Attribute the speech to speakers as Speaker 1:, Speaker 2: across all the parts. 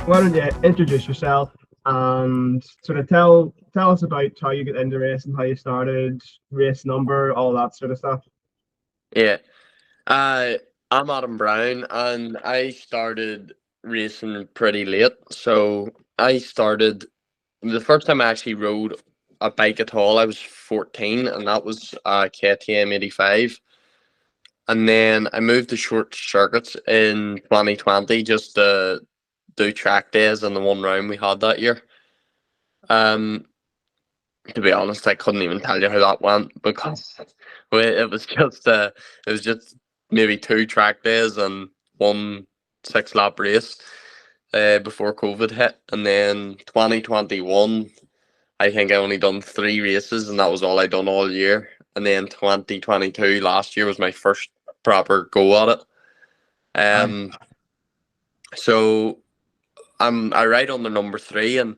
Speaker 1: Why don't you introduce yourself and sort of tell us about how you get into racing, how you started, race number, all that sort of stuff.
Speaker 2: Yeah. I I'm Adam Brown and I started racing pretty late. So I started the first time I actually rode a bike at all, I was 14 and that was a KTM 85. And then I moved to short circuits in 2020 just to do track days and the one round we had that year. Um to be honest, I couldn't even tell you how that went because it was just maybe two track days and one 6 lap race before COVID hit, and then 2021, I think I only done 3 races, and that was all I done all year. And then 2022 last year was my first proper go at it.
Speaker 1: Aye.
Speaker 2: Um, so I ride on the number three, and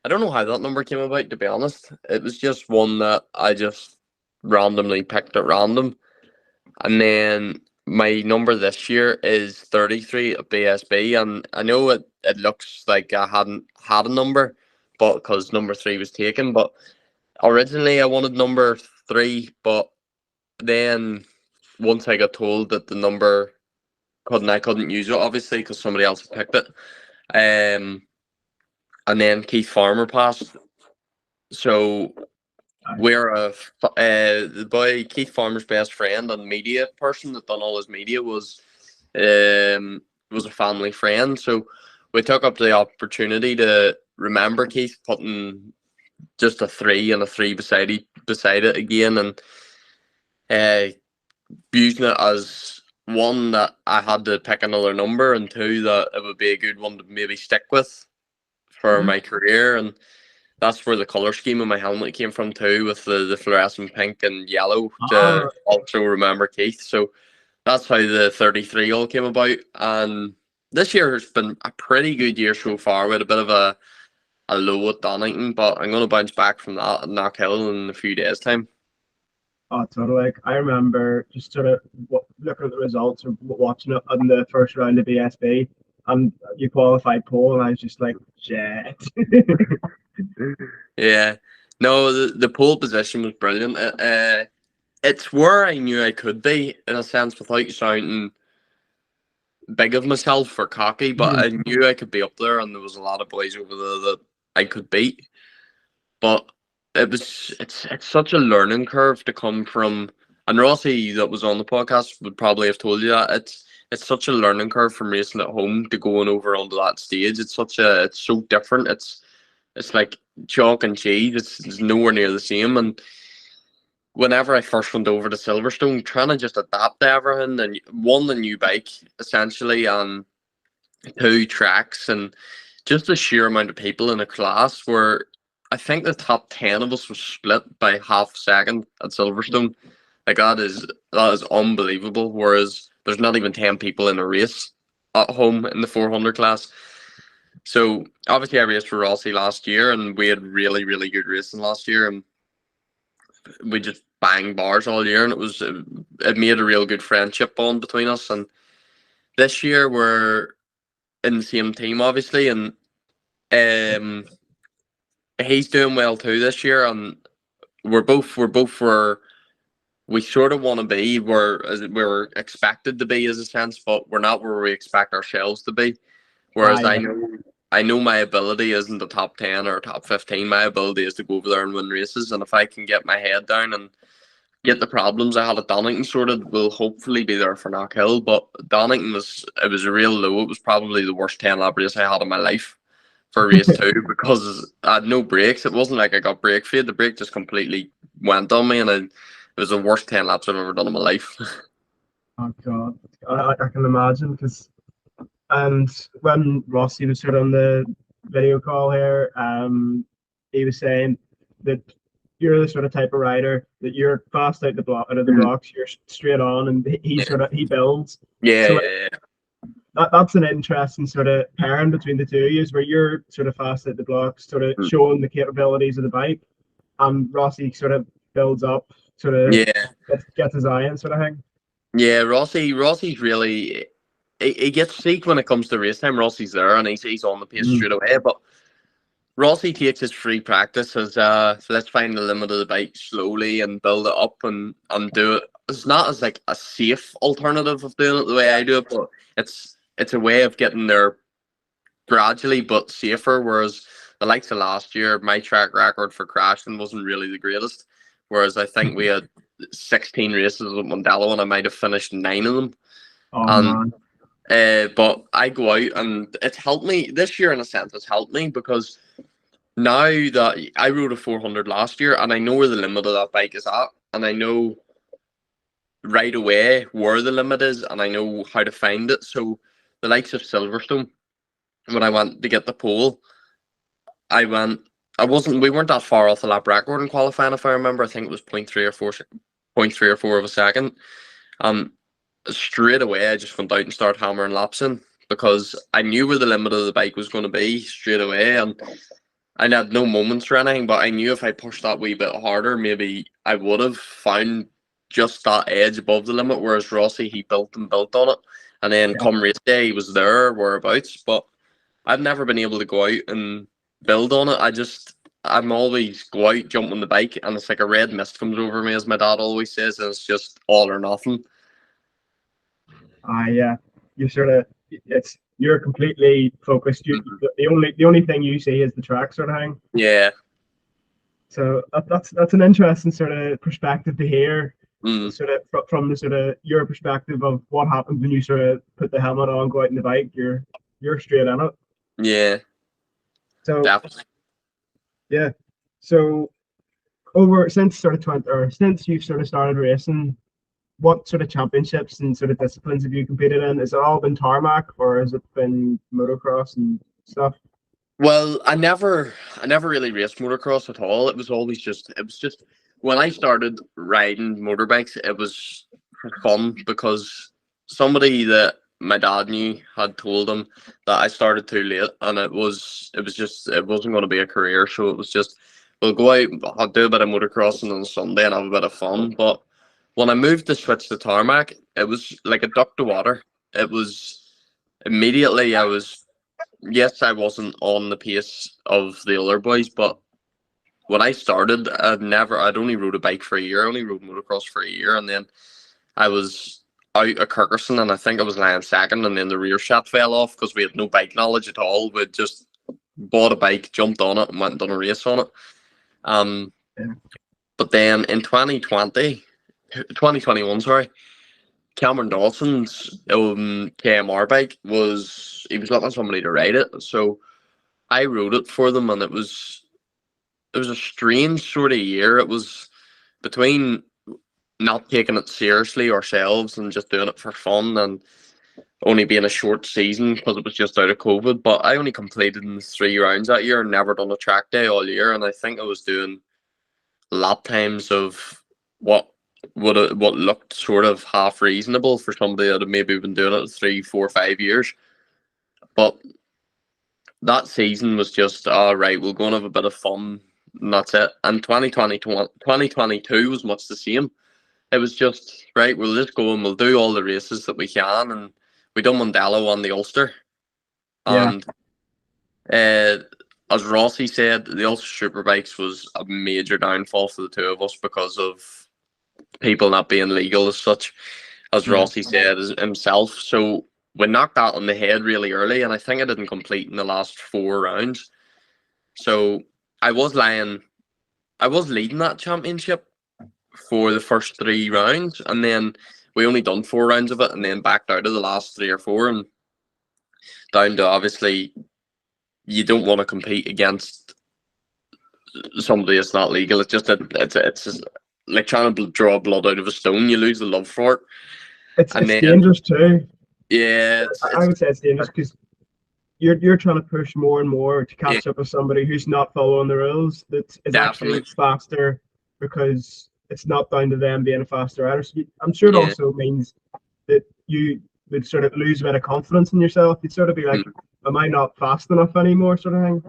Speaker 2: I don't know how that number came about, to be honest. It was just one that I just randomly picked at random. And then my number this year is 33 at BSB. And I know it looks like I hadn't had a number, but because number three was taken. But originally I wanted number three, but then once I got told that the number I couldn't use it, obviously, because somebody else had picked it. Um, and then Keith Farmer passed. So
Speaker 1: Aye.
Speaker 2: the boy Keith Farmer's best friend and media person that done all his media um was a family friend. So we took up the opportunity to remember Keith, putting just a three and a three beside it again, and uh using it as one that I had to pick another number, and two that it would be a good one to maybe stick with for
Speaker 1: Mhm.
Speaker 2: my career. And that's where the color scheme of my helmet came from too, with the fluorescent pink and yellow to
Speaker 1: Ah,
Speaker 2: also remember Keith. So that's how the 33 all came about. And this year has been a pretty good year so far. We had a bit of a low at Donington, but I'm going to bounce back from that at Knockhill in a few days' time.
Speaker 1: oh, totally. Like, I remember just sort of looking at the results or watching it on the first round of BSB, and you qualified pole, and I was just like, shit.
Speaker 2: Yeah. No, the pole position was brilliant. It's where I knew I could be, in a sense, without sounding big of myself or cocky, but
Speaker 1: Mhm.
Speaker 2: I knew I could be up there, and there was a lot of boys over there that I could beat. But it's such a learning curve to come from, and Rossi that was on the podcast would probably have told you that it's such a learning curve from racing at home to going over onto that stage. It's so different. It's like chalk and cheese. It's nowhere near the same. And whenever I first went over to Silverstone, trying to just adapt to everything, and one, the new bike essentially, and two, tracks, and just the sheer amount of people in a class where I think the top 10 of us was split by half second at Silverstone. Like that is unbelievable. Whereas there's not even 10 people in a race at home in the 400 class. So obviously I raced for Rossi last year, and we had really, really good racing last year, and we just banged bars all year, and it made a real good friendship bond between us. And this year we're in the same team, obviously, and um, he's doing well too this year, and we're both where we sort of want to be, where as we're expected to be, as a sense, but we're not where we expect ourselves to be. Whereas
Speaker 1: Aye.
Speaker 2: I know my ability isn't the top 10 or top 15. My ability is to go over there and win races, and if I can get my head down and get the problems I had at Donington sorted, we'll hopefully be there for Knockhill. But Donington was a real low. It was probably the worst 10 lap race I had in my life for race two, because I had no brakes. It wasn't like I got brake fade. The brake just completely went on me, and it was the worst 10 laps I've ever done in my life.
Speaker 1: Oh God, I can imagine because and when Rossi was sort of on the video call here, he was saying that you're the sort of type of rider that you're fast out of the blocks, you're straight on, and he
Speaker 2: Yeah,
Speaker 1: sort of he builds.
Speaker 2: yeah,
Speaker 1: So
Speaker 2: yeah,
Speaker 1: that's an interesting sort of pairing between the two of you, where you're sort of fast at the blocks, sort of
Speaker 2: yeah.
Speaker 1: showing the capabilities of the bike, and Rossi sort of builds up, sort of
Speaker 2: Yeah,
Speaker 1: gets his eye in, sort of thing.
Speaker 2: yeah. Rossi's really. he gets seek when it comes to race time. Rossi's there and he's on the pace straight away. But Rossi takes his free practice as so let's find the limit of the bike slowly and build it up and do it. It's not as like a safe alternative of doing it the way I do it, but it's a way of getting there gradually but safer. Whereas the likes of last year, my track record for crashing wasn't really the greatest. Whereas I think we had 16 races at Mondello and I might have finished 9 of them.
Speaker 1: Oh
Speaker 2: And
Speaker 1: man.
Speaker 2: but I go out and it's helped me this year in a sense. It's helped me because now that I rode a 400 last year and I know where the limit of that bike is at, and I know right away where the limit is, and I know how to find it. So the likes of Silverstone, when I went to get the pole, we weren't that far off the lap record in qualifying, if I remember. I think it was point three or four of a second. Straight away I just went out and started hammering laps in because I knew where the limit of the bike was going to be straight away, and I had no moments or anything, but I knew if I pushed that wee bit harder, maybe I would have found just that edge above the limit. Whereas Rossi, he built and built on it, and then come race day, he was there whereabouts. But I've never been able to go out and build on it. I'm always go out, jump on the bike, and it's like a red mist comes over me, as my dad always says, and it's just all or nothing.
Speaker 1: Yeah, you're completely focused. The only thing you see is the track sort of thing.
Speaker 2: Yeah.
Speaker 1: So that's an interesting sort of perspective to hear.
Speaker 2: Mm.
Speaker 1: Sort of from the sort of your perspective of what happens when you sort of put the helmet on, go out in the bike. You're straight in it.
Speaker 2: Yeah.
Speaker 1: So
Speaker 2: definitely.
Speaker 1: Yeah. So since you've sort of started racing, what sort of championships and sort of disciplines have you competed in? Has it all been tarmac or has it been motocross and stuff?
Speaker 2: Well, I never really raced motocross at all. It was just when I started riding motorbikes, it was for fun because somebody that my dad knew had told him that I started too late, and it wasn't going to be a career. So it was just, we'll go out, I'll do a bit of motocrossing on Sunday and have a bit of fun. But when I moved to switch to tarmac, it was like a duck to water. It was immediately yes, I wasn't on the pace of the other boys, but when I started, I'd only rode a bike for a year. I only rode motocross for a year, and then I was out at Kirkerson, and I think I was lying second, and then the rear shaft fell off because we had no bike knowledge at all. We just bought a bike, jumped on it, and went and done a race on it. But then in 2021, sorry, Cameron Dawson's KMR bike he was looking somebody to ride it, so I rode it for them, and it was a strange sort of year. It was between not taking it seriously ourselves and just doing it for fun, and only being a short season because it was just out of COVID. But I only completed in 3 rounds that year and never done a track day all year, and I think I was doing lap times of what looked sort of half reasonable for somebody that had maybe been doing it 3, 4, 5 years. But that season was just, all right, we're going to have a bit of fun, and that's it. And 2022 was much the same. It was just, right, we'll just go and we'll do all the races that we can. And we done Mondello on the Ulster.
Speaker 1: Yeah.
Speaker 2: And as Rossi said, the Ulster Superbikes was a major downfall for the two of us because of people not being legal as such, as Rossi said himself. So we knocked that on the head really early, and I think I didn't complete in the last 4 rounds. So I was leading that championship for the first 3 rounds, and then we only done 4 rounds of it, and then backed out of the last 3 or 4, and down to, obviously, you don't want to compete against somebody that's not legal. It's just it's like trying to draw blood out of a stone. You lose the love for it.
Speaker 1: It's dangerous too.
Speaker 2: Yeah,
Speaker 1: I would say it's dangerous because you're trying to push more and more to catch up with somebody who's not following the rules. That is actually faster because it's not down to them being a faster rider. So I'm sure it also means that you would sort of lose a bit of confidence in yourself. You'd sort of be like, am I not fast enough anymore, sort of thing.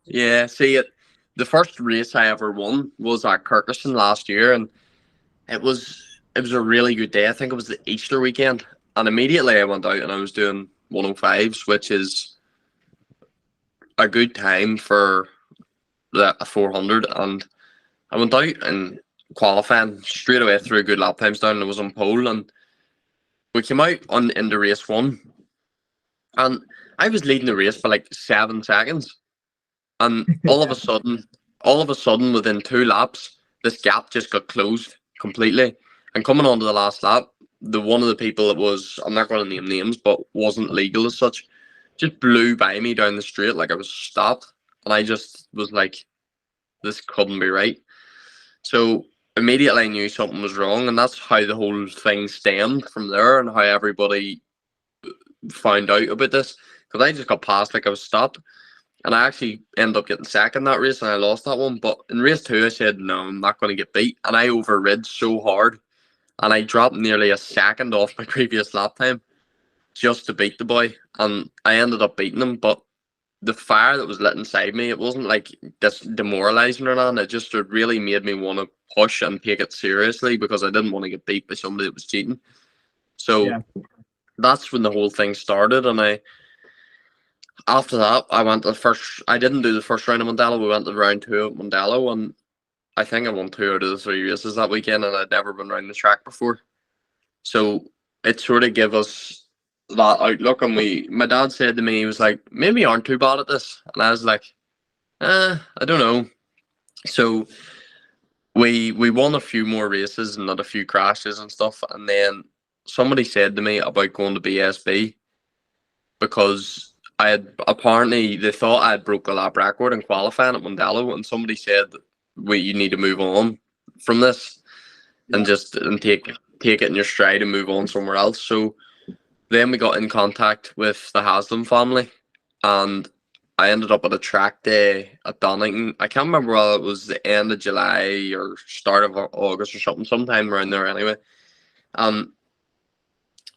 Speaker 2: Yeah, see, the first race I ever won was at Kirkerson last year, and it was a really good day. I think it was the Easter weekend, And immediately I went out and I was doing 105s, which is a good time for a 400. And I went out and qualifying straight away through good lap times down and I was on pole. And we came out on into race one. And I was leading the race by like 7 seconds. And all of a sudden, within 2 laps, this gap just got closed completely. And coming on to the last lap, the one of the people that was, I'm not going to name names, but wasn't legal as such, just blew by me down the straight like I was stopped. And I just was like, this couldn't be right. So immediately I knew something was wrong. And that's how the whole thing stemmed from there and how everybody found out about this. Because I just got passed like I was stopped. And I actually ended up getting second that race and I lost that one. But in race two, I said, no, I'm not going to get beat. And I overrid so hard. And I dropped nearly a second off my previous lap time just to beat the boy. And I ended up beating him. But the fire that was lit inside me, it wasn't like this demoralizing or nothing. It just really made me want to push and take it seriously because I didn't want to get beat by somebody that was cheating. So that's when the whole thing started. And after that, I didn't do the first round of Mondello. We went to round two at Mondello, and I think I won 2 out of the 3 races that weekend, and I'd never been around the track before. So it sort of gave us that outlook. And my dad said to me, he was like, maybe you aren't too bad at this. And I was like, I don't know. So we won a few more races and had a few crashes and stuff. And then somebody said to me about going to BSB because they thought I had broke the lap record in qualifying at Mondello, and somebody said, you need to move on from this and take it in your stride and move on somewhere else. So then we got in contact with the Haslam family, and I ended up at a track day at Donington. I can't remember whether it was the end of July or start of August or something, sometime around there anyway.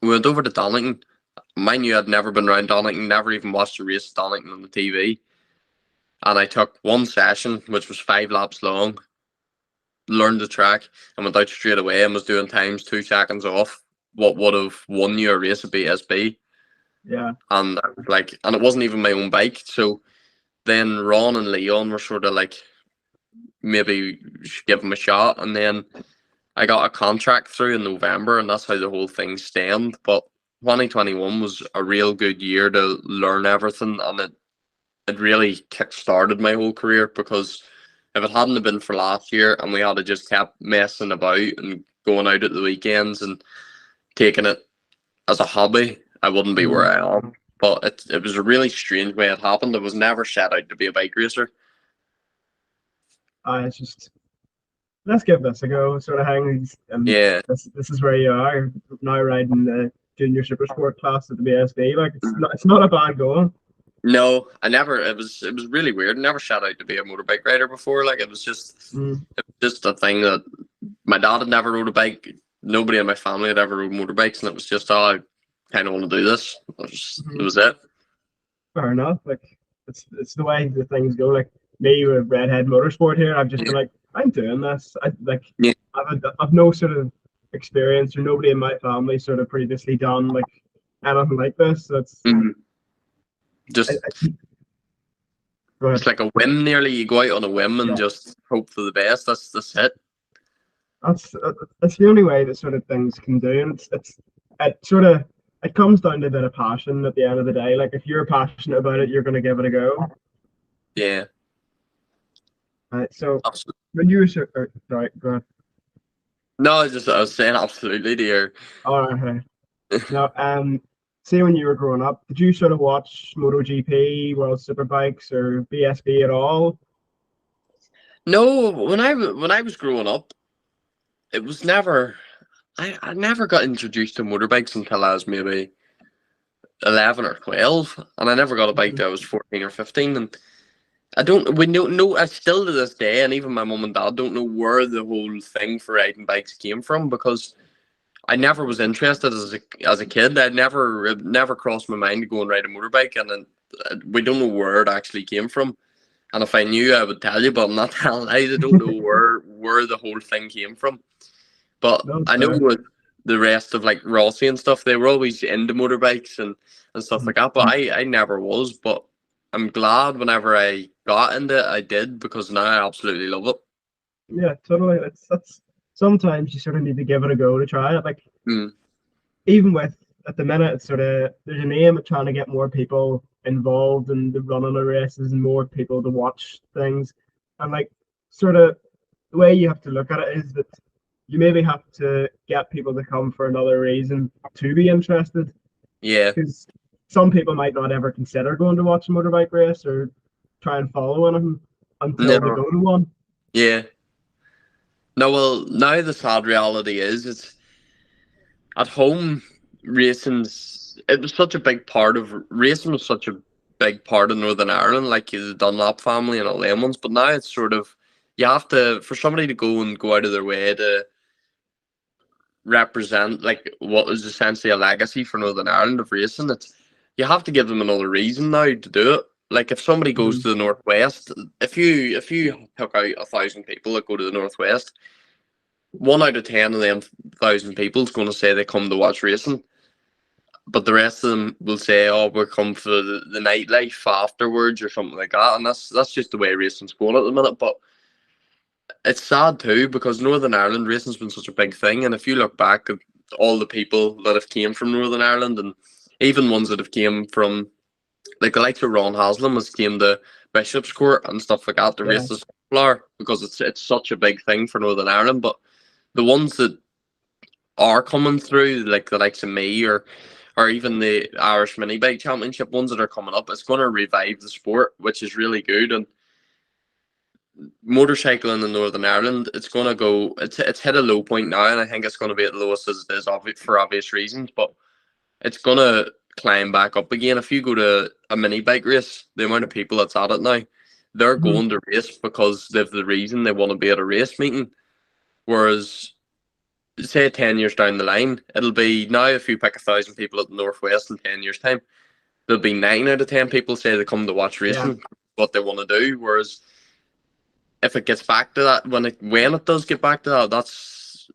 Speaker 2: We went over to Donington. Mind you, I'd never been around Donington, never even watched a race at Donington on the TV. And I took one session, which was 5 laps long, learned the track, and went out straight away and was doing times 2 seconds off what would have won you a race at BSB.
Speaker 1: Yeah.
Speaker 2: And it wasn't even my own bike. So then Ron and Leon were sort of like, maybe give him a shot. And then I got a contract through in November, and that's how the whole thing stemmed. But 2021 was a real good year to learn everything, and it really kick-started my whole career, because if it hadn't have been for last year and we had just kept messing about and going out at the weekends and taking it as a hobby, I wouldn't be where I am. But it was a really strange way it happened. I was never set out to be a bike racer.
Speaker 1: It's just, let's give this a go, sort of thing.
Speaker 2: Yeah.
Speaker 1: This is where you are now, riding the Junior Supersport class at the BSB. Like, it's not a bad goal.
Speaker 2: No, I never. It was really weird. I never set out to be a motorbike rider before. Like, it was just a thing that my dad had never rode a bike. Nobody in my family had ever rode motorbikes, and it was just, I kind of want to do this. It was it.
Speaker 1: Fair enough. Like, it's the way the things go. Like me with Redhead Motorsport here, I've just been like, I'm doing this. I've no sort of experience, or nobody in my family sort of previously done like anything like this. So it's
Speaker 2: just it's like a whim. Nearly, you go out on a whim and just hope for the best. That's it.
Speaker 1: That's the only way that sort of things can do, and it comes down to a bit of passion at the end of the day. Like, if you're passionate about it, you're going to give it a go.
Speaker 2: Yeah.
Speaker 1: So
Speaker 2: absolutely.
Speaker 1: When you were right, go ahead.
Speaker 2: No, I was saying absolutely, dear.
Speaker 1: All right. Now, say when you were growing up, did you sort of watch MotoGP, World Superbikes, or BSB at all?
Speaker 2: No, when I was growing up, it was never. I never got introduced to motorbikes until I was maybe 11 or 12, and I never got a bike till I was 14 or 15. And I still to this day, and even my mum and dad don't know where the whole thing for riding bikes came from, because I never was interested as a kid. It never crossed my mind to go and ride a motorbike, and then we don't know where it actually came from. And if I knew, I would tell you, but I'm not telling lies. I don't know where the whole thing came from. But I know the rest of like Rossi and stuff, they were always into motorbikes and stuff like that. But I never was. But I'm glad whenever I got into it, I did, because now I absolutely love it.
Speaker 1: Yeah, totally. That's sometimes you sort of need to give it a go to try it. Like
Speaker 2: Mm.
Speaker 1: even with at the minute, it's sort of there's an aim at trying to get more people involved in the running of races and more people to watch things. And like sort of the way you have to look at it is that you maybe have to get people to come for another reason to be interested.
Speaker 2: Yeah,
Speaker 1: Because some people might not ever consider going to watch a motorbike race or try and follow anything until they
Speaker 2: never.
Speaker 1: go to one.
Speaker 2: Yeah. No, well, now the sad reality is, it's at home. Racing's it was such a big part of racing was such a big part of Northern Ireland, like the Dunlop family and all them ones. But now it's sort of, you have to, for somebody to go out of their way to represent like what is essentially a legacy for Northern Ireland of racing. It's, you have to give them another reason now to do it. Like if somebody goes
Speaker 1: Mm-hmm.
Speaker 2: to the Northwest, if you took out 1,000 people that go to the Northwest, 1 out of 10 of them 1,000 people is going to say they come to watch racing, but the rest of them will say, "Oh, we're come for the nightlife afterwards" or something like that. And that's just the way racing's going at the minute. But it's sad too, because Northern Ireland racing's been such a big thing, and if you look back at all the people that have came from Northern Ireland, and even ones that have came from, like the likes of Ron Haslam has came to Bishop's Court and stuff like that to
Speaker 1: Yeah.
Speaker 2: race the floor, because it's such a big thing for Northern Ireland. But the ones that are coming through, like the likes of me, or even the Irish Mini Bike Championship ones that are coming up, it's going to revive the sport, which is really good. And motorcycling in Northern Ireland, it's going to go. It's hit a low point now, and I think it's going to be at the lowest as it is, for obvious reasons. But it's going to climb back up again. If you go to a mini bike race, the amount of people that's at it now, they're
Speaker 1: Mm-hmm.
Speaker 2: going to race because they've the reason they want to be at a race meeting. Whereas, say 10 years down the line, it'll be now if you pick 1,000 people at the Northwest in 10 years' time, there'll be 9 out of 10 people say they come to watch
Speaker 1: Yeah.
Speaker 2: racing, what they want to do. Whereas if it gets back to that, when it does get back to that, that's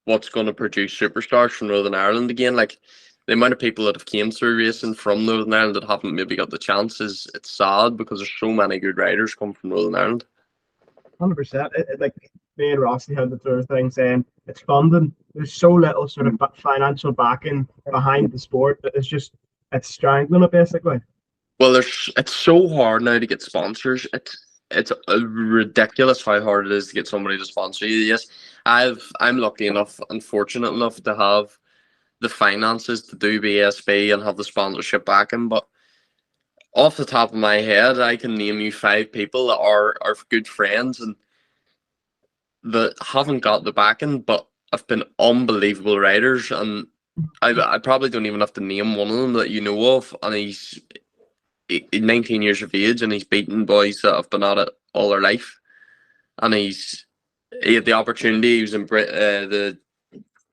Speaker 2: what's going to produce superstars from Northern Ireland again. Like the amount of people that have came through racing from Northern Ireland that haven't maybe got the chances, it's sad, because there's so many good riders come from Northern Ireland.
Speaker 1: 100%. Like me and Rossi had the sort of thing saying it's funding. There's so little sort of financial backing behind the sport that it's strangling it basically.
Speaker 2: Well, it's so hard now to get sponsors. It's ridiculous how hard it is to get somebody to sponsor you. Yes, I'm lucky enough and fortunate enough to have the finances to do BSB and have the sponsorship backing. But off the top of my head, I can name you 5 people that are good friends and that haven't got the backing, but have been unbelievable riders. And I probably don't even have to name one of them that you know of. And he's 19 years of age, and he's beaten boys that have been at it all their life. And he had the opportunity. He was in the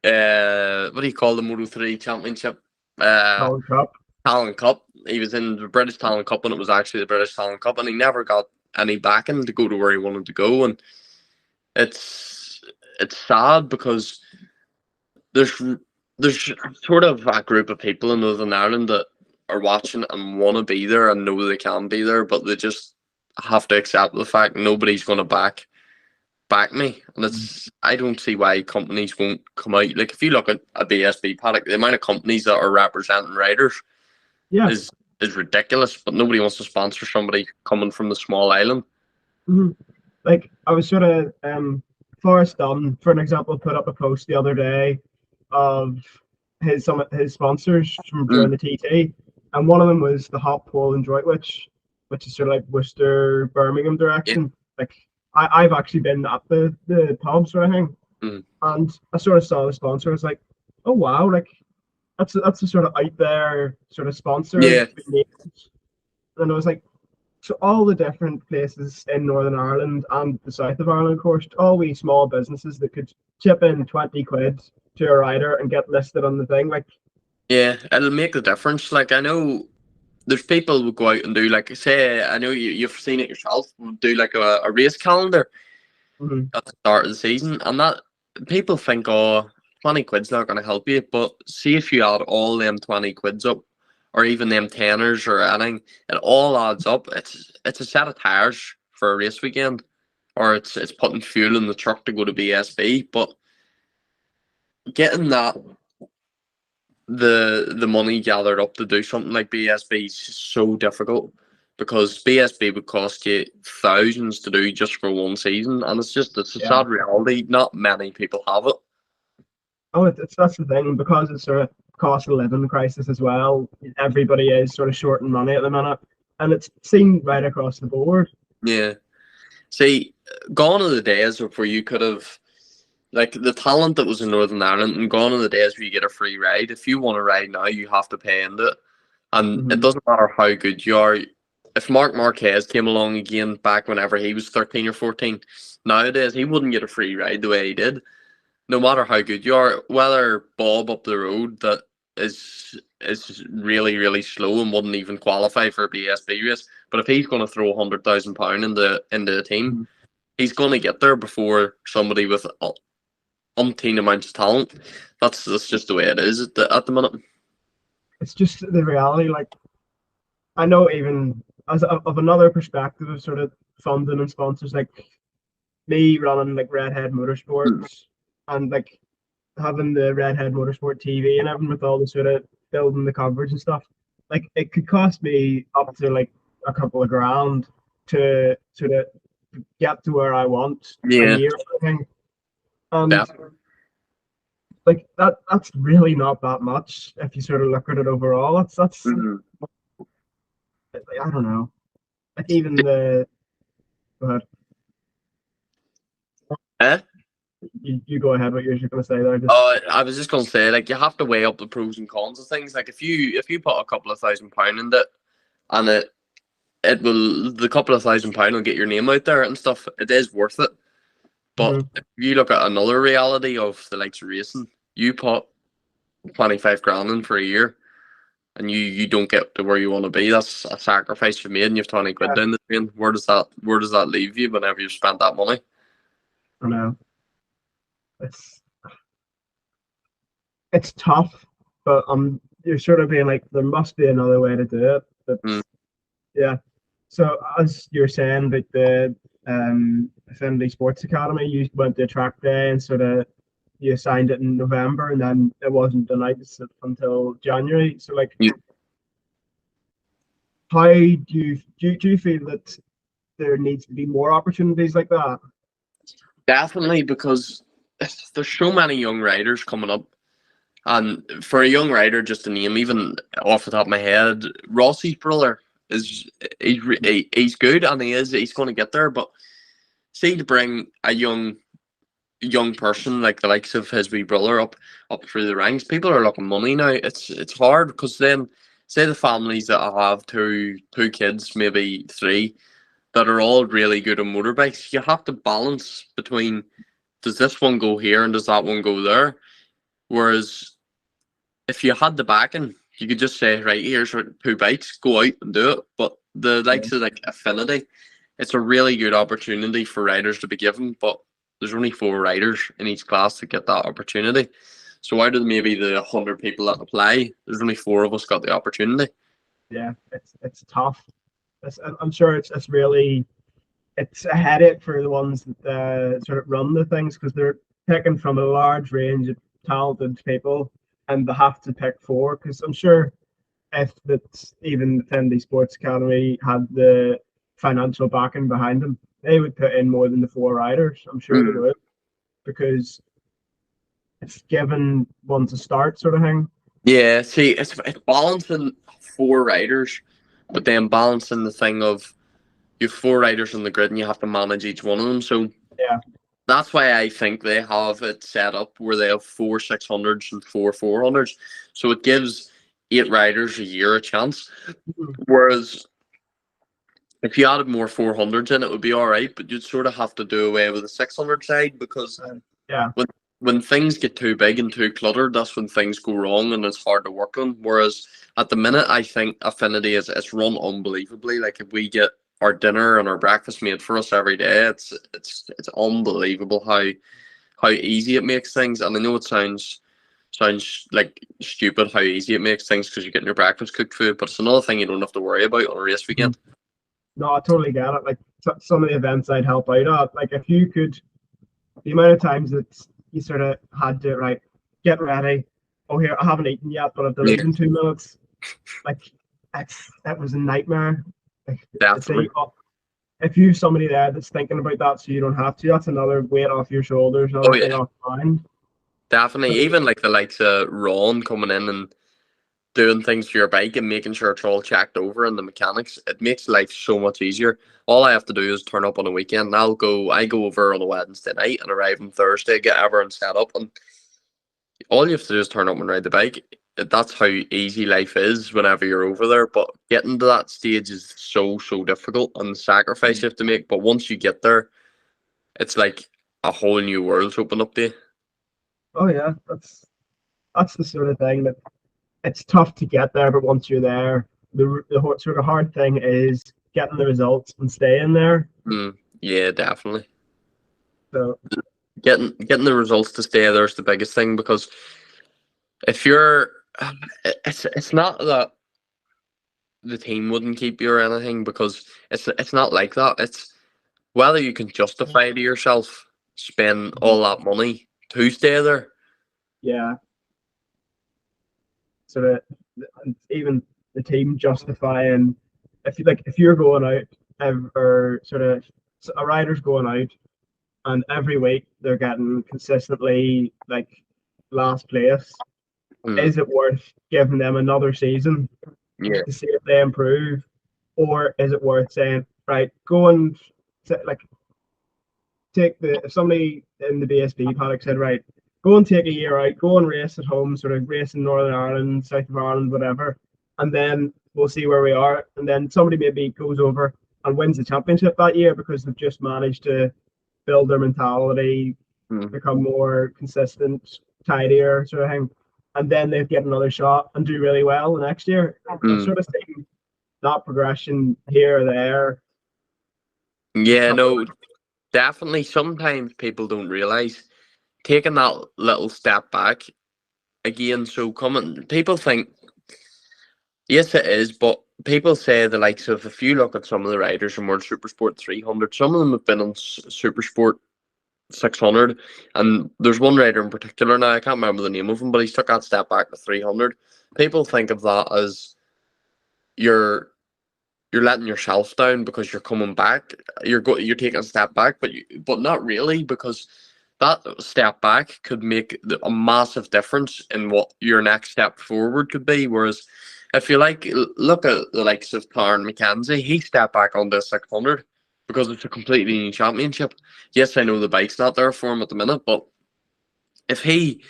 Speaker 2: what do you call the Moto3 Championship?
Speaker 1: World Cup.
Speaker 2: Talent Cup. He was in the British Talent Cup, and it was actually the British Talent Cup, and he never got any backing to go to where he wanted to go. And it's sad, because there's sort of a group of people in Northern Ireland that are watching and want to be there and know they can be there, but they just have to accept the fact nobody's going to back me. And I don't see why companies won't come out. Like if you look at a BSB paddock, the amount of companies that are representing riders
Speaker 1: Yeah.
Speaker 2: is ridiculous, but nobody wants to sponsor somebody coming from the small island.
Speaker 1: Mm-hmm. Like I was sort of Forrest Dunn, for an example, put up a post the other day of some of his sponsors from during the TT, and one of them was the Hop Pole in Droitwich, which is sort of like Worcester, Birmingham direction. Like I've actually been at the pub sort of thing, and I sort of saw the sponsor. I was like, oh wow, like that's a sort of out there sort of sponsor.
Speaker 2: Yeah.
Speaker 1: And I was like, so all the different places in Northern Ireland and the south of Ireland, of course, all these small businesses that could chip in 20 quid to a rider and get listed on the thing. Like,
Speaker 2: yeah, it'll make a difference. Like I know there's people who go out and do, like, say, I know you've seen it yourself, do like a race calendar at the start of the season, and that people think, oh, 20 quid's not going to help you. But see if you add all them 20 quids up, or even them tenors or anything, it all adds up. It's a set of tires for a race weekend, or it's putting fuel in the truck to go to BSB. But getting that the money gathered up to do something like BSB is so difficult, because BSB would cost you thousands to do just for one season, and it's a
Speaker 1: Yeah.
Speaker 2: sad reality. Not many people have it.
Speaker 1: Oh, that's the thing, because it's sort of cost of living crisis as well. Everybody is sort of short on money at the minute, and it's seen right across the board.
Speaker 2: Yeah. See, gone are the days of where you could have, like, the talent that was in Northern Ireland, and gone are the days where you get a free ride. If you want to ride now, you have to pay into it. And it
Speaker 1: Hmm.
Speaker 2: doesn't matter how good you are. If Mark Marquez came along again back whenever he was 13 or 14, nowadays he wouldn't get a free ride the way he did. No matter how good you are, whether Bob up the road that is really, really slow and wouldn't even qualify for a BSB race, but if he's going to throw £100,000 into the team,
Speaker 1: Hmm.
Speaker 2: he's going to get there before somebody with umpteen amounts of talent. That's just the way it is at the minute.
Speaker 1: It's just the reality. Like, I know, even as of another perspective of sort of funding and sponsors, like me running like Redhead Motorsports, and like having the Redhead Motorsport TV and everything, with all the sort of building the coverage and stuff. Like, it could cost me up to like a couple of grand to sort of get to where I want a
Speaker 2: Yeah,
Speaker 1: year, I think. And
Speaker 2: definitely.
Speaker 1: like that's really not that much if you sort of look at it overall. That's
Speaker 2: Mhm.
Speaker 1: I don't know. Like, even the go ahead.
Speaker 2: Eh?
Speaker 1: You go ahead. What you're going to say there? Just
Speaker 2: I was just gonna say, like, you have to weigh up the pros and cons of things. Like, if you put a couple of £1,000 in it, and it will the couple of £1,000 will get your name out there and stuff, it is worth it. But
Speaker 1: Mhm.
Speaker 2: if you look at another reality of the likes of racing, you put 25 grand in for a year, and you don't get to where you want to be. That's a sacrifice you made, and you've 20 quid
Speaker 1: Yeah,
Speaker 2: down the drain. Where does that leave you whenever you've spent that money?
Speaker 1: I know. It's it's tough, but you're sort of being like, there must be another way to do it. But
Speaker 2: Mm.
Speaker 1: yeah. So, as you're saying, like the Affinity Sports Academy, you went to a track day and sort of you signed it in November, and then it wasn't announced until January. So, like,
Speaker 2: You
Speaker 1: how do you feel that there needs to be more opportunities like that?
Speaker 2: definitely, because there's so many young riders coming up. And for a young rider, just to name, even off the top of my head, Rossi's brother is he's good, and he's going to get there. But see, to bring a young person like the likes of his wee brother up through the ranks, people are looking money now. It's hard, because then say the families that have two kids, maybe three, that are all really good on motorbikes, you have to balance between, does this one go here and does that one go there? Whereas if you had the backing, you could just say, right, here's two bikes, go out and do it. But the likes of like Affinity, it's a really good opportunity for riders to be given, but there's only 4 riders in each class to get that opportunity. So out of maybe the 100 people that apply, there's only 4 of us got the opportunity.
Speaker 1: Yeah, it's tough. I'm sure it's really it's a headache for the ones that sort of run the things, because they're picking from a large range of talented people, and they have to pick 4. Because I'm sure if that even the Fendi Sports Academy had the financial backing behind them, they would put in more than the 4 riders. I'm sure they
Speaker 2: Mm.
Speaker 1: would, because it's given one to start, sort of thing.
Speaker 2: Yeah, see, it's balancing 4 riders, but then balancing the thing of you have 4 riders on the grid and you have to manage each one of them. So
Speaker 1: Yeah.
Speaker 2: that's why I think they have it set up where they have 4 600s and 4 400s. So it gives 8 riders a year a chance. Whereas if you added more 400s in, it would be all right, but you'd sort of have to do away with the 600 side, because
Speaker 1: Yeah.
Speaker 2: when things get too big and too cluttered, that's when things go wrong and it's hard to work on. Whereas at the minute, I think Affinity is run unbelievably. Like, if we get our dinner and our breakfast made for us every day, it's unbelievable how easy it makes things. And I know it sounds like stupid how easy it makes things because you're getting your breakfast cooked food, but it's another thing you don't have to worry about on a race weekend.
Speaker 1: No, I totally get it. Like some of the events I'd help out at, like if you could, the amount of times that you sort of had to get ready. Oh, here I haven't eaten yet, but I've to leave in 2 minutes. Like that was a nightmare. Like,
Speaker 2: Definitely.
Speaker 1: if you've somebody there that's thinking about that, so you don't have to, that's another weight off your shoulders, another thing off your mind.
Speaker 2: Definitely. Even like the likes of Ron coming in and doing things to your bike and making sure it's all checked over and the mechanics, it makes life so much easier. All I have to do is turn up on a weekend and I go over on a Wednesday night and arrive on Thursday, get everyone set up, and all you have to do is turn up and ride the bike. That's how easy life is whenever you're over there. But getting to that stage is so difficult and the sacrifice you have to make. But once you get there, it's like a whole new world's open up to you.
Speaker 1: Oh yeah, that's the sort of thing that it's tough to get there, but once you're there, the sort of hard thing is getting the results and staying there.
Speaker 2: Yeah, definitely.
Speaker 1: So
Speaker 2: getting the results to stay there is the biggest thing, because if you're, it's not that the team wouldn't keep you or anything, because it's not like that. It's whether you can justify to yourself spend all that money to stay there.
Speaker 1: Yeah. Sort of, even the team justifying if you're going out, or sort of a rider's going out and every week they're getting consistently like last place, is it worth giving them another season to see if they improve, or is it worth saying, right, go and like if somebody in the BSB paddock said, right, go and take a year out, go and race at home, sort of race in Northern Ireland, South of Ireland, whatever, and then we'll see where we are. And then somebody maybe goes over and wins the championship that year because they've just managed to build their mentality, become more consistent, tidier, sort of thing. And then they get another shot and do really well the next year. I've sort of seen that progression here or there.
Speaker 2: Yeah, no, definitely. Sometimes people don't realise taking that little step back again. So people think, yes, it is, but people say the likes of, if you look at some of the riders from World Supersport 300, some of them have been on Supersport 600, and there's one rider in particular now, I can't remember the name of him, but he's took that step back to 300. People think of that as you're letting yourself down because you're coming back. You're taking a step back, but not really, because that step back could make a massive difference in what your next step forward could be. Whereas if you look at the likes of Karen McKenzie, he stepped back on the 600 because it's a completely new championship. Yes, I know the bike's not there for him at the minute, but if he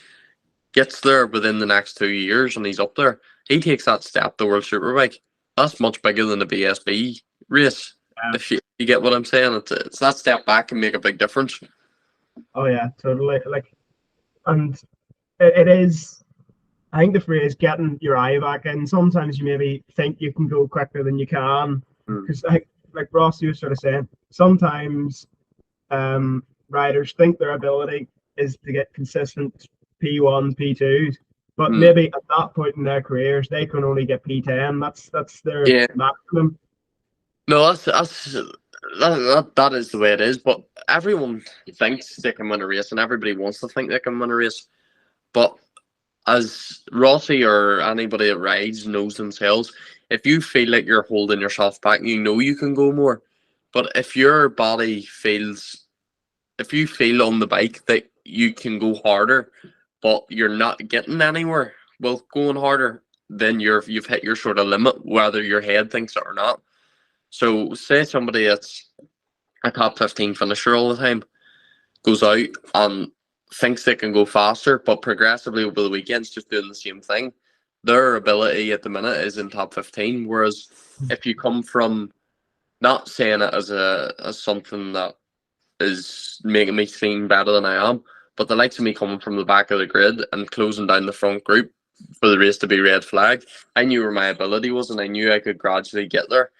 Speaker 2: gets there within the next 2 years and he's up there, he takes that step to World Superbike. That's much bigger than the BSB race.
Speaker 1: Yeah.
Speaker 2: If you get what I'm saying, it's that step back can make a big difference.
Speaker 1: Oh yeah, totally. And it is. I think the phrase "getting your eye back in." Sometimes you maybe think you can go quicker than you can, because like Ross, you were sort of saying, sometimes riders think their ability is to get consistent P1s, P2s, but maybe at that point in their careers they can only get P10. That's their maximum.
Speaker 2: No, that is the way it is. But everyone thinks they can win a race, and everybody wants to think they can win a race. But as Rossi or anybody that rides knows themselves, if you feel like you're holding yourself back, you know you can go more. But if your body feels, if you feel on the bike that you can go harder, but you're not getting anywhere, well, going harder, then you've hit your sort of limit, whether your head thinks it or not. So say somebody that's a top 15 finisher all the time goes out and thinks they can go faster, but progressively over the weekends just doing the same thing. Their ability at the minute is in top 15. Whereas if you come from, not saying it as something that is making me seem better than I am, but the likes of me coming from the back of the grid and closing down the front group for the race to be red flagged, I knew where my ability was and I knew I could gradually get there.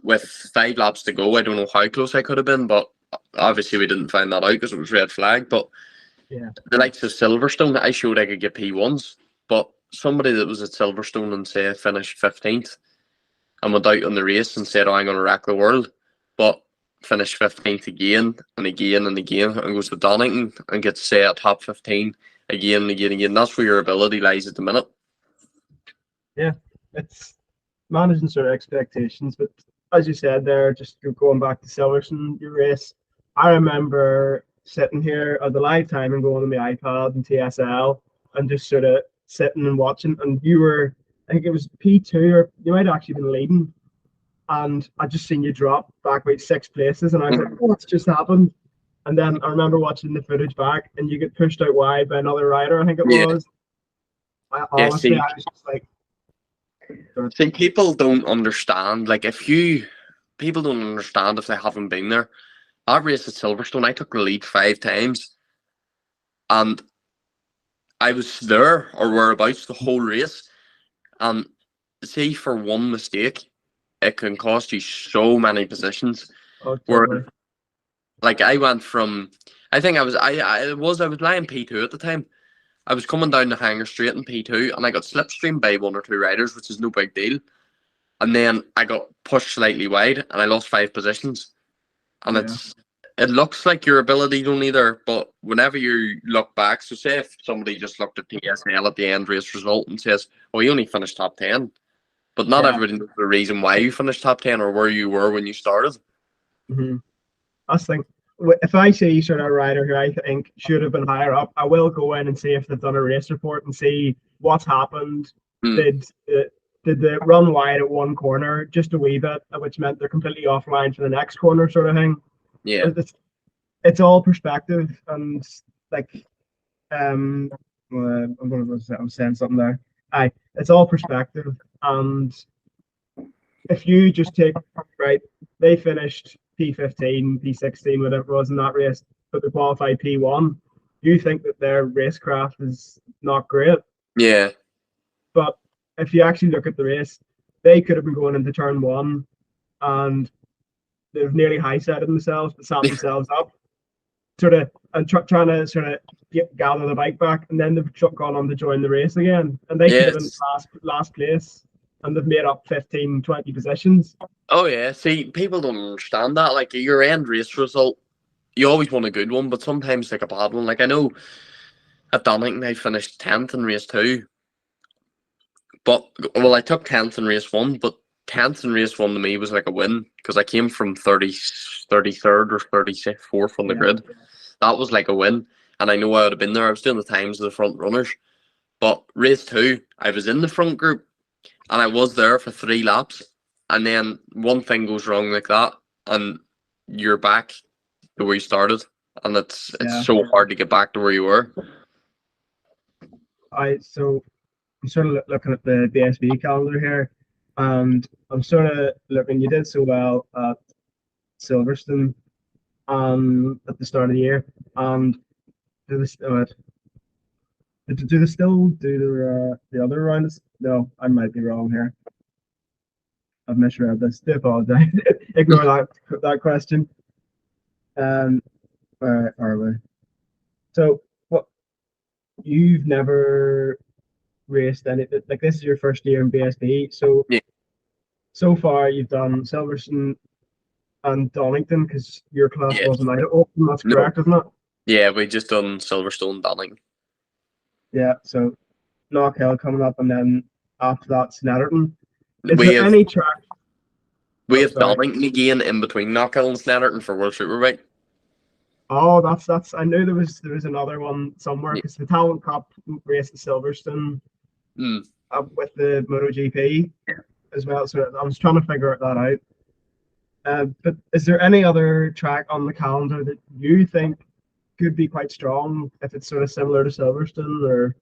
Speaker 2: With 5 laps to go, I don't know how close I could have been, but obviously we didn't find that out because it was red flag. But
Speaker 1: Yeah.
Speaker 2: The likes of Silverstone, I showed I could get P1s, but somebody that was at Silverstone and say finished 15th and went out on the race and said, "Oh, I'm going to wreck the world," but finished 15th again and again and again, and goes to Donington and gets say a top 15 again and again and again. That's where your ability lies at the minute.
Speaker 1: Yeah, it's managing sort of expectations. But as you said there, just going back to Silverstone, your race, I remember sitting here at the live time and going on my iPad and TSL and just sort of sitting and watching. And you were, I think it was P2, or you might have actually been leading. And I just seen you drop back about 6 places, and I was like, "What's just happened?" And then I remember watching the footage back, and you get pushed out wide by another rider, I think it
Speaker 2: Yeah,
Speaker 1: was.
Speaker 2: yeah.
Speaker 1: Honestly, I was just like,
Speaker 2: See, people don't understand. Like, people don't understand if they haven't been there. That race at Silverstone, I took the lead 5 times, and I was there or whereabouts the whole race. And see, for one mistake, it can cost you so many positions.
Speaker 1: "Oh,
Speaker 2: Where,
Speaker 1: totally."
Speaker 2: like, I went from, I think I was lying P2 at the time. I was coming down the hangar straight in P2, and I got slipstreamed by 1 or 2 riders, which is no big deal. And then I got pushed slightly wide, and I lost 5 positions. And
Speaker 1: Yeah.
Speaker 2: it looks like your ability don't either, but whenever you look back, so say if somebody just looked at TSL at the end race result and says, "Oh, you only finished top 10," but not
Speaker 1: Yeah.
Speaker 2: everybody knows the reason why you finished top 10 or where you were when you started.
Speaker 1: Mm-hmm. I was thinking, if I see sort of a rider who I think should have been higher up, I will go in and see if they've done a race report and see what's happened.
Speaker 2: Mm,
Speaker 1: Did uh, did they run wide at one corner just a wee bit, which meant they're completely offline for the next corner, sort of thing.
Speaker 2: yeah.
Speaker 1: It's all perspective, and like I'm saying something there. It's all perspective, and if you just take right, they finished P15, P16, whatever it was in that race, but they qualified P1. You think that their racecraft is not great,
Speaker 2: Yeah.
Speaker 1: but if you actually look at the race, they could have been going into turn one and they've nearly high setted themselves, but sat themselves up, sort of, and trying to sort of gather the bike back, and then they've gone on to join the race again, and they could
Speaker 2: Yeah.
Speaker 1: have been last place, and they've made up 15, 20 positions.
Speaker 2: Oh, yeah. See, people don't understand that. Like, your end race result, you always want a good one, but sometimes like a bad one. Like, I know at Donington, I finished 10th in race 2. But, well, I took 10th in race 1, but 10th in race 1 to me was like a win because I came from 33rd or 34th on the
Speaker 1: Yeah,
Speaker 2: grid. That was like a win. And I know I would have been there. I was doing the times of the front runners. But race 2, I was in the front group and I was there for 3 laps. And then one thing goes wrong like that, and you're back to where you started. And it's
Speaker 1: yeah.
Speaker 2: so hard to get back to where you were.
Speaker 1: So I'm sort of looking at the BSB calendar here, and I'm sort of looking. You did so well at Silverstone at the start of the year, and do this. Do they still do the other rounds? No, I might be wrong here. I've misread this. Do apologize. Ignore that question. Where are we? So, what you've never raced any, like, this is your first year in BSB.
Speaker 2: Yeah.
Speaker 1: So far you've done Silverstone and Donington because your class
Speaker 2: Yeah.
Speaker 1: wasn't out of open. That's
Speaker 2: No.
Speaker 1: correct, isn't it?
Speaker 2: Yeah, we just done Silverstone Donning.
Speaker 1: Yeah. So Knockhill coming up, and then after that Snetterton. Is
Speaker 2: We
Speaker 1: there
Speaker 2: have
Speaker 1: any track?
Speaker 2: we
Speaker 1: Oh,
Speaker 2: have
Speaker 1: sorry.
Speaker 2: Donington again in between Knockhill and Snetterton for World Superbike.
Speaker 1: Oh, that's. I knew there was another one somewhere
Speaker 2: Yeah.
Speaker 1: because the Talent Cup race at Silverstone
Speaker 2: Mm.
Speaker 1: with the MotoGP as well. So I was trying to figure that out. But is there any other track on the calendar that you think could be quite strong if it's sort of similar to Silverstone? Or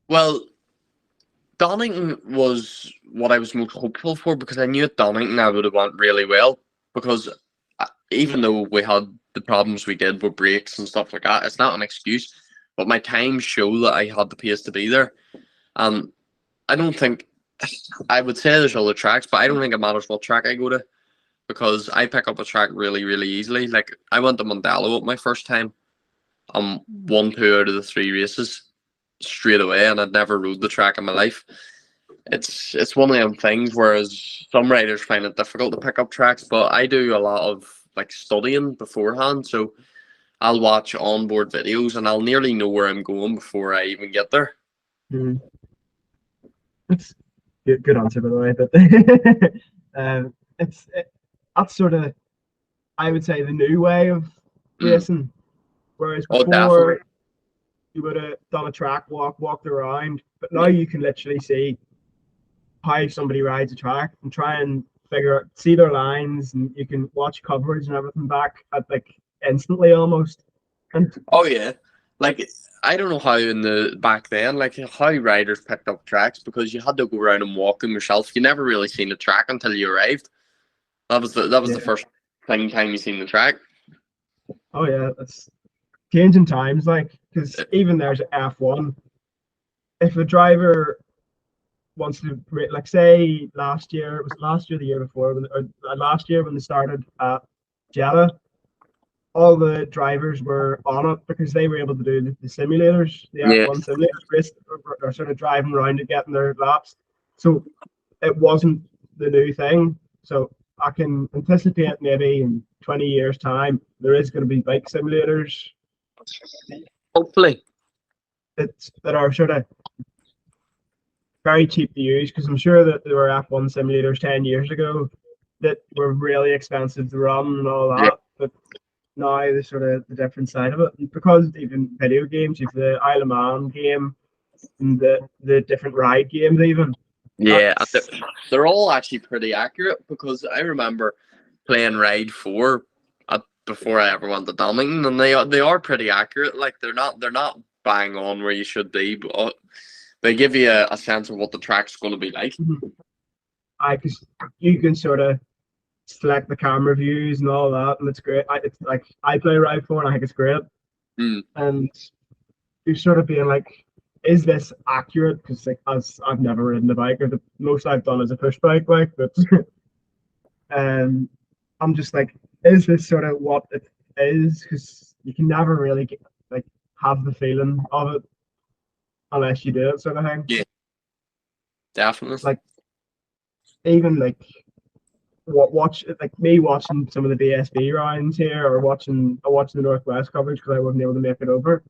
Speaker 2: Well, Donington was what I was most hopeful for because I knew at Donington I would have went really well because even though we had the problems we did with brakes and stuff like that, it's not an excuse. But my times show that I had the pace to be there, and I don't think I would say there's other tracks, but I don't think it matters what track I go to because I pick up a track really, really easily. Like I went to Mondello at my first time, and won 2 out of the 3 races straight away, and I'd never rode the track in my life. It's one of them things. Whereas some riders find it difficult to pick up tracks, but I do a lot of like studying beforehand. So I'll watch onboard videos, and I'll nearly know where I'm going before I even get there.
Speaker 1: Mm. It's good answer, by the way. But that's sort of, I would say, the new way of racing. Whereas
Speaker 2: Oh,
Speaker 1: before,
Speaker 2: definitely.
Speaker 1: you would have done a track walk, walked around, but now you can literally see how somebody rides a track and try and see their lines, and you can watch coverage and everything back at like instantly almost. And
Speaker 2: Oh yeah, like I don't know how in the back then, like how riders picked up tracks, because you had to go around and walk them yourself. You never really seen the track until you arrived. That was the
Speaker 1: yeah,
Speaker 2: first time you seen the track.
Speaker 1: oh yeah, that's changing times. Like, because even there's F1. If a driver wants to, like, say last year, it was last year, the year before, last year when they started at Jeddah, all the drivers were on it because they were able to do the simulators, the
Speaker 2: Yeah,
Speaker 1: F1 simulators, or sort of driving around and getting their laps. So it wasn't the new thing. So I can anticipate maybe in 20 years' time, there is going to be bike simulators
Speaker 2: hopefully.
Speaker 1: that are sort of very cheap to use, because I'm sure that there were F1 simulators 10 years ago that were really expensive to run and all
Speaker 2: Yeah,
Speaker 1: that. But now the sort of the different side of it, because even video games, you've the Isle of Man game and the different ride games even.
Speaker 2: yeah. And
Speaker 1: That's
Speaker 2: they're all actually pretty accurate, because I remember playing Ride 4 before I ever went to Donington, and they are pretty accurate. Like they're not bang on where you should be, but they give you a sense of what the track's going to be like.
Speaker 1: because you can sort of select the camera views and all that, and it's great. It's like I play Ride 4 and I think it's great.
Speaker 2: Mm.
Speaker 1: And you're sort of being like, is this accurate? Because like, as I've never ridden a bike, or the most I've done is a push bike, like, but I'm just like, is this sort of what it is? Because you can never really get, like, have the feeling of it unless you do it, sort of thing.
Speaker 2: Yeah, definitely.
Speaker 1: Like, even like what watch like me watching some of the BSB rounds here, or watching the Northwest coverage because I wasn't able to make it over,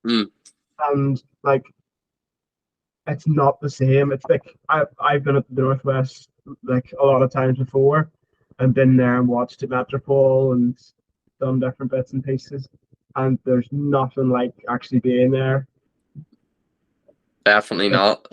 Speaker 2: Mm.
Speaker 1: and like it's not the same. It's like I've been at the Northwest like a lot of times before, and been there and watched it Metropole and done different bits and pieces, and there's nothing like actually being there.
Speaker 2: Definitely
Speaker 1: Like,
Speaker 2: not.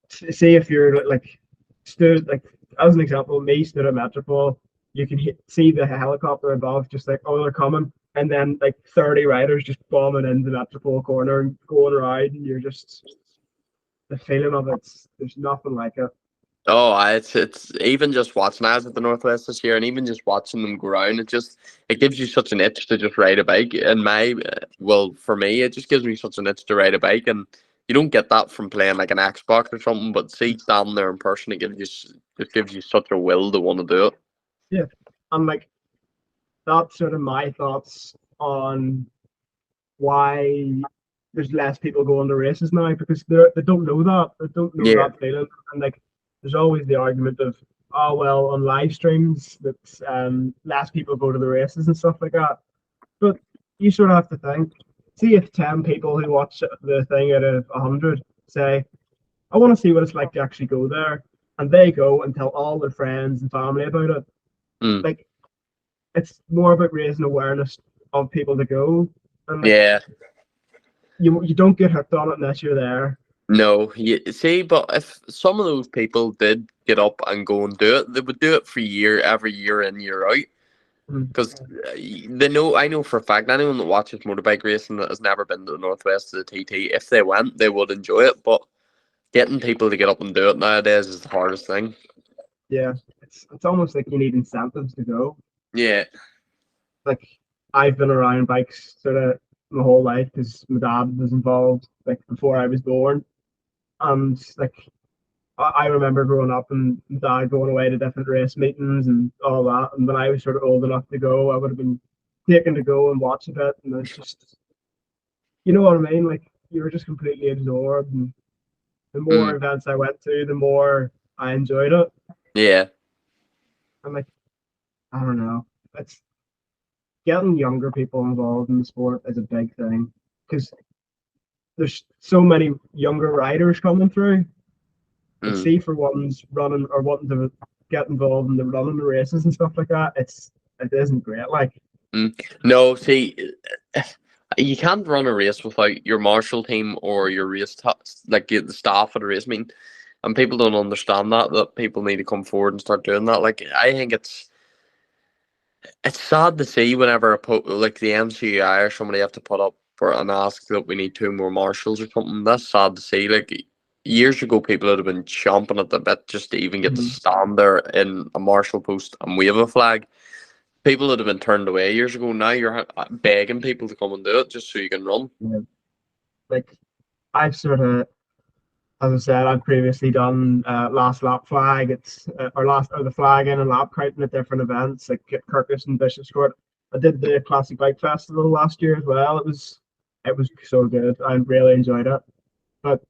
Speaker 1: see if you're like stood like, as an example, me stood at Metropole, you can see the helicopter above, just like, oh, they're coming, and then like 30 riders just bombing into Metropole corner and going around, and you're just, the feeling of it, there's nothing like it.
Speaker 2: Oh, it's even just watching. I was at the Northwest this year, and even just watching them go around, it gives you such an itch to just ride a bike. And well, for me, it just gives me such an itch to ride a bike, and you don't get that from playing like an Xbox or something. But see, standing there in person, it gives you such a will to want to do it.
Speaker 1: Yeah, and like that's sort of my thoughts on why there's less people going to races now, because they don't know that,
Speaker 2: Yeah,
Speaker 1: feeling. And like there's always the argument of, oh well, on live streams that less people go to the races and stuff like that. But you sort of have to think, see if 10 people who watch the thing out of 100 say, I want to see what it's like to actually go there, and they go and tell all their friends and family about it.
Speaker 2: mm.
Speaker 1: Like, it's more about raising awareness of people to go, and like
Speaker 2: Yeah.
Speaker 1: you don't get hooked on it unless you're there.
Speaker 2: No, you see, but if some of those people did get up and go and do it, they would do it for every year in, year out.
Speaker 1: Mm.
Speaker 2: Because they know, I know for a fact, anyone that watches motorbike racing that has never been to the Northwest to the TT, if they went, they would enjoy it. But getting people to get up and do it nowadays is the hardest thing.
Speaker 1: Yeah, it's almost like you need incentives to go.
Speaker 2: Yeah,
Speaker 1: Like, I've been around bikes sort of my whole life because my dad was involved like before I was born, and like I remember growing up and dad going away to different race meetings and all that. And when I was sort of old enough to go, I would have been taken to go and watch a bit, and it's just, you know what I mean? Like you were just completely absorbed, and the more
Speaker 2: Mm,
Speaker 1: events I went to, the more I enjoyed it.
Speaker 2: yeah.
Speaker 1: I'm like, I don't know. It's getting younger people involved in the sport is a big thing because there's so many younger riders coming through. But
Speaker 2: Mm,
Speaker 1: see, for ones running or wanting to get involved in the running the races and stuff like that, it isn't great. Like,
Speaker 2: mm. No, see, you can't run a race without your marshal team or your like the staff at a race meeting, and people don't understand that people need to come forward and start doing that. Like, I think it's sad to see whenever like the MCI or somebody have to put up for and ask that we need two more marshals or something. That's sad to see. Like years ago, people would have been chomping at the bit just to even get to
Speaker 1: mhm,
Speaker 2: stand there in a marshal post and wave a flag. People would have been turned away years ago. Now you're begging people to come and do it just so you can run.
Speaker 1: yeah. Like I've sort of, as I said, I've previously done last lap flag. It's or last or the flag in and lap counting at different events like at Kirkus and Bishop's Court. I did the Classic Bike Festival last year as well. It was so good. I really enjoyed it. But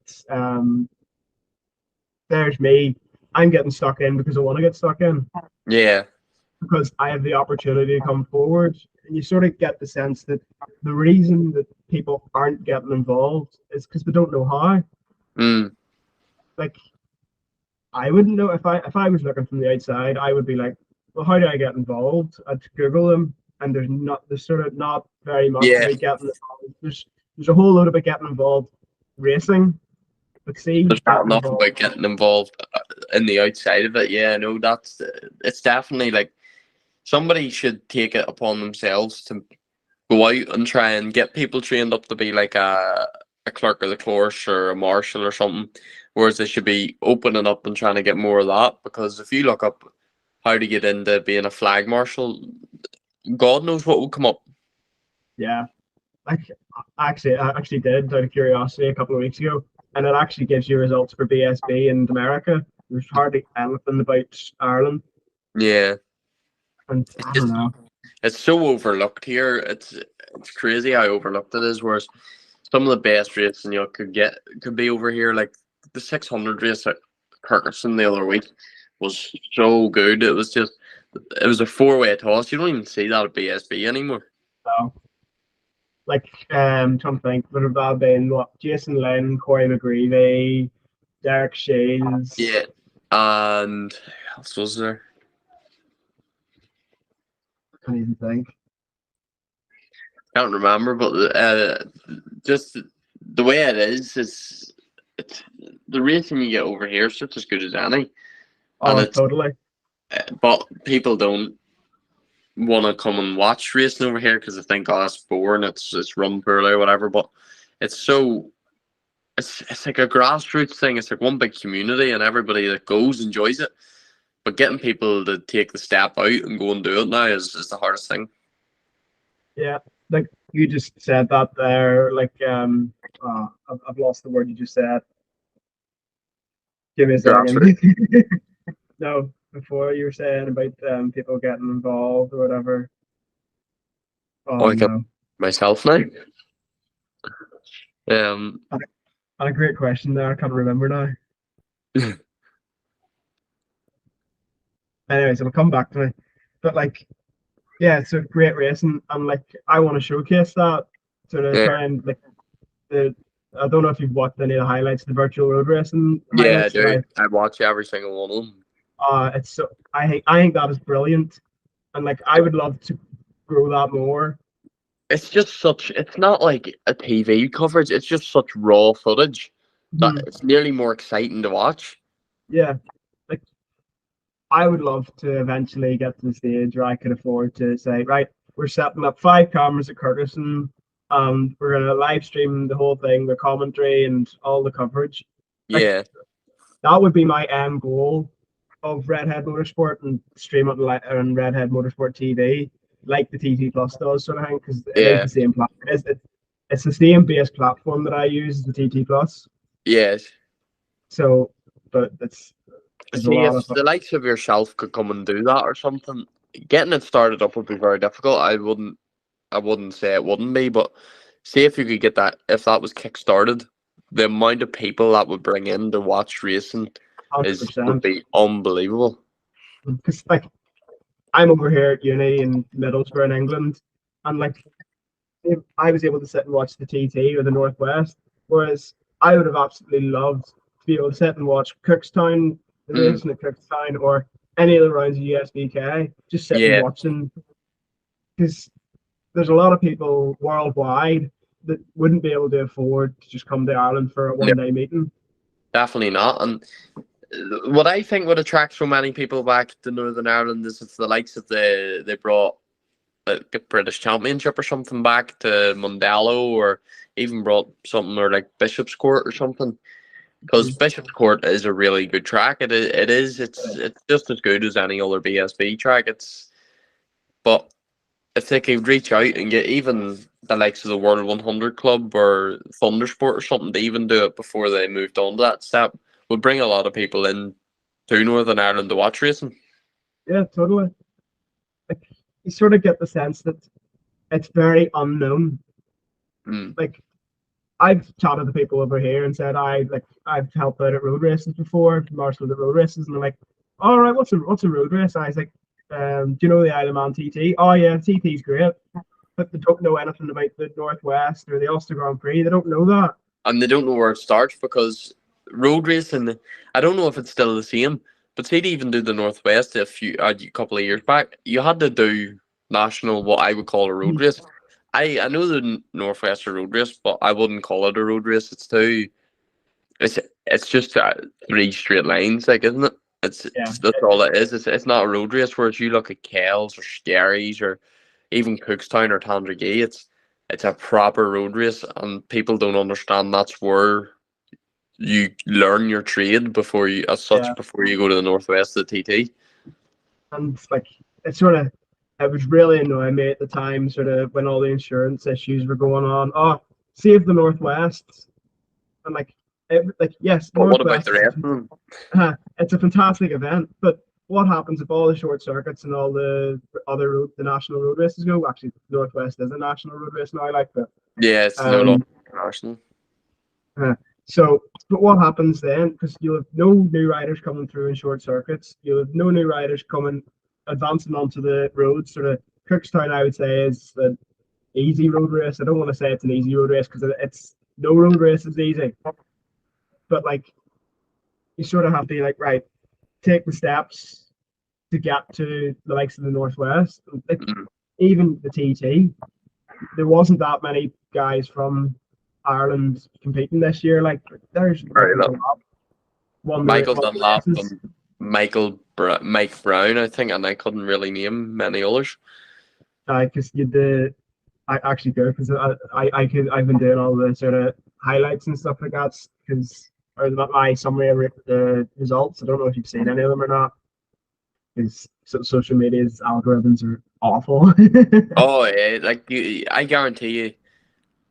Speaker 1: there's me. I'm getting stuck in because I want to get stuck in
Speaker 2: Yeah.
Speaker 1: because I have the opportunity to come forward. And you sort of get the sense that the reason that people aren't getting involved is because they don't know how.
Speaker 2: Mm.
Speaker 1: Like I wouldn't know if I was looking from the outside, I would be like, well, how do I get involved? I'd Google them, and there's sort of not very much
Speaker 2: Yeah.
Speaker 1: about getting involved. There's a whole load about getting involved racing, but see,
Speaker 2: There's not
Speaker 1: getting
Speaker 2: enough
Speaker 1: involved,
Speaker 2: about getting involved in the outside of it. Yeah, no, that's it's definitely like somebody should take it upon themselves to go out and try and get people trained up to be like a clerk of the course or a marshal or something. Whereas they should be opening up and trying to get more of that. Because if you look up how to get into being a flag marshal, God knows what will come up.
Speaker 1: yeah. Like I actually did out of curiosity a couple of weeks ago, and it actually gives you results for BSB in America. There's hardly anything about Ireland,
Speaker 2: Yeah,
Speaker 1: and
Speaker 2: it's
Speaker 1: I don't
Speaker 2: just
Speaker 1: know.
Speaker 2: it's so overlooked here. It's crazy how overlooked it is. Whereas some of the best racing you could be over here. Like the 600 race at Kirkerson the other week was so good. It was a four-way toss. You don't even see that at BSB anymore.
Speaker 1: So, like, trying to think, would have that been what? Jason Lynn, Corey McGreevy, Derek Shields.
Speaker 2: Yeah, and who else was there?
Speaker 1: Can't even think.
Speaker 2: Can't remember, but just the way it is, it's the racing you get over here is just as good as any, and
Speaker 1: Oh, totally.
Speaker 2: but people don't want to come and watch racing over here because they think, oh, that's boring. It's run poorly or whatever. But it's so it's like a grassroots thing. It's like one big community, and everybody that goes enjoys it. But getting people to take the step out and go and do it now is the hardest thing.
Speaker 1: Yeah, like you just said that there. Like, I've lost the word you just said. Give me a
Speaker 2: Grassroots.
Speaker 1: second. No, before you were saying about people getting involved or whatever.
Speaker 2: Oh,
Speaker 1: Oh
Speaker 2: I can
Speaker 1: no.
Speaker 2: myself now. Um,
Speaker 1: And a great question there. I can't remember now. Anyways, it'll come back to me. But like, yeah, it's a great racing, and like I want to showcase that sort of
Speaker 2: yeah,
Speaker 1: try and like the. I don't know if you've watched any of the highlights, the virtual road racing
Speaker 2: yeah,
Speaker 1: highlights that
Speaker 2: dude. I watch every single one of them.
Speaker 1: it's so I think that is brilliant, and like I would love to grow that more.
Speaker 2: It's just such. It's not like a TV coverage. It's just such raw footage that
Speaker 1: Mhm.
Speaker 2: it's nearly more exciting to watch.
Speaker 1: Yeah, like I would love to eventually get to the stage where I could afford to say, right, we're setting up 5 cameras at Curtis, we're gonna live stream the whole thing, the commentary and all the coverage. Like
Speaker 2: Yeah,
Speaker 1: that would be my end goal of Redhead Motorsport and stream it on Redhead Motorsport TV, like the TT Plus does, sort of thing, because it is
Speaker 2: yeah,
Speaker 1: the same platform. It's the same base platform that I use as the TT Plus.
Speaker 2: yes.
Speaker 1: So, but there's a
Speaker 2: See,
Speaker 1: lot
Speaker 2: if
Speaker 1: of
Speaker 2: the likes of yourself could come and do that or something, getting it started up would be very difficult. I wouldn't. I wouldn't say it wouldn't be, but see if you could get that, if that was kick-started, the amount of people that would bring in to watch racing would
Speaker 1: 100%.
Speaker 2: be unbelievable.
Speaker 1: Because like I'm over here at uni in Middlesbrough in England, and like if I was able to sit and watch the TT or the Northwest, whereas I would have absolutely loved to be able to sit and watch Cookstown, the
Speaker 2: Mm,
Speaker 1: racing at Cookstown, or any of the rounds of USBK, just sitting
Speaker 2: yeah,
Speaker 1: watching, because there's a lot of people worldwide that wouldn't be able to afford to just come to Ireland for a
Speaker 2: no,
Speaker 1: 1 day meeting.
Speaker 2: definitely not. And what I think would attract so many people back to Northern Ireland is if the likes of they brought the British Championship or something back to Mondello, or even brought something or like Bishop's Court or something. Because Bishop's Court is a really good track. It's just as good as any other BSB track. But if they could reach out and get even the likes of the World 100 Club or Thundersport or something to even do it before they moved on to that step, would bring a lot of people in to Northern Ireland to watch racing.
Speaker 1: Yeah, totally. Like you sort of get the sense that it's very unknown.
Speaker 2: Mm.
Speaker 1: Like I've chatted to people over here and said I've helped out at road races before, marshaled at road races, and they're like, "All right, what's a road race?" And I was like, "Do you know the Isle of Man TT? Oh yeah, TT's great, but they don't know anything about the Northwest or the Ulster Grand Prix. They don't know that."
Speaker 2: And they don't know where it starts because road racing, I don't know if it's still the same, but say to even do the Northwest a couple of years back, you had to do national, what I would call a road race. I know the Northwest a road race, but I wouldn't call it a road race. It's just three straight lines, like, isn't it?
Speaker 1: Yeah,
Speaker 2: That's all it is. It's not a road race. Whereas you look at Kells or Skerries or even Cookstown or Tandragee, it's a proper road race, and people don't understand that's where you learn your trade
Speaker 1: yeah,
Speaker 2: before you go to the Northwest of the TT.
Speaker 1: and like it was really annoying me at the time, sort of when all the insurance issues were going on. Oh, save the Northwest, and like yes,
Speaker 2: But what about
Speaker 1: Northwest
Speaker 2: the rest of them?
Speaker 1: it's a fantastic event, but what happens if all the short circuits and all the the national road races go? Actually, Northwest is a national road race now, like that.
Speaker 2: Yeah, it's no
Speaker 1: Um,
Speaker 2: longer international.
Speaker 1: uh, so, but what happens then? Because you'll have no new riders coming through in short circuits. You'll have no new riders coming advancing onto the roads. Sort of Cookstown, I would say, is an easy road race. I don't want to say it's an easy road race because it's no road race is easy, but like you sort of have to be like, right, take the steps to get to the likes of the Northwest. Like,
Speaker 2: Mm.
Speaker 1: even the TT, there wasn't that many guys from Ireland competing this year. Like there's
Speaker 2: Very
Speaker 1: Michael
Speaker 2: low.
Speaker 1: Dunlop
Speaker 2: Michael
Speaker 1: won the
Speaker 2: Dunlop
Speaker 1: races.
Speaker 2: and Mike Brown, I think, and I couldn't really name many others.
Speaker 1: Because you did. I actually do because I've been doing all the sort of highlights and stuff like that because or my summary of the results. I don't know if you've seen any of them or not. Because social media's algorithms are awful.
Speaker 2: Oh yeah, like I guarantee you,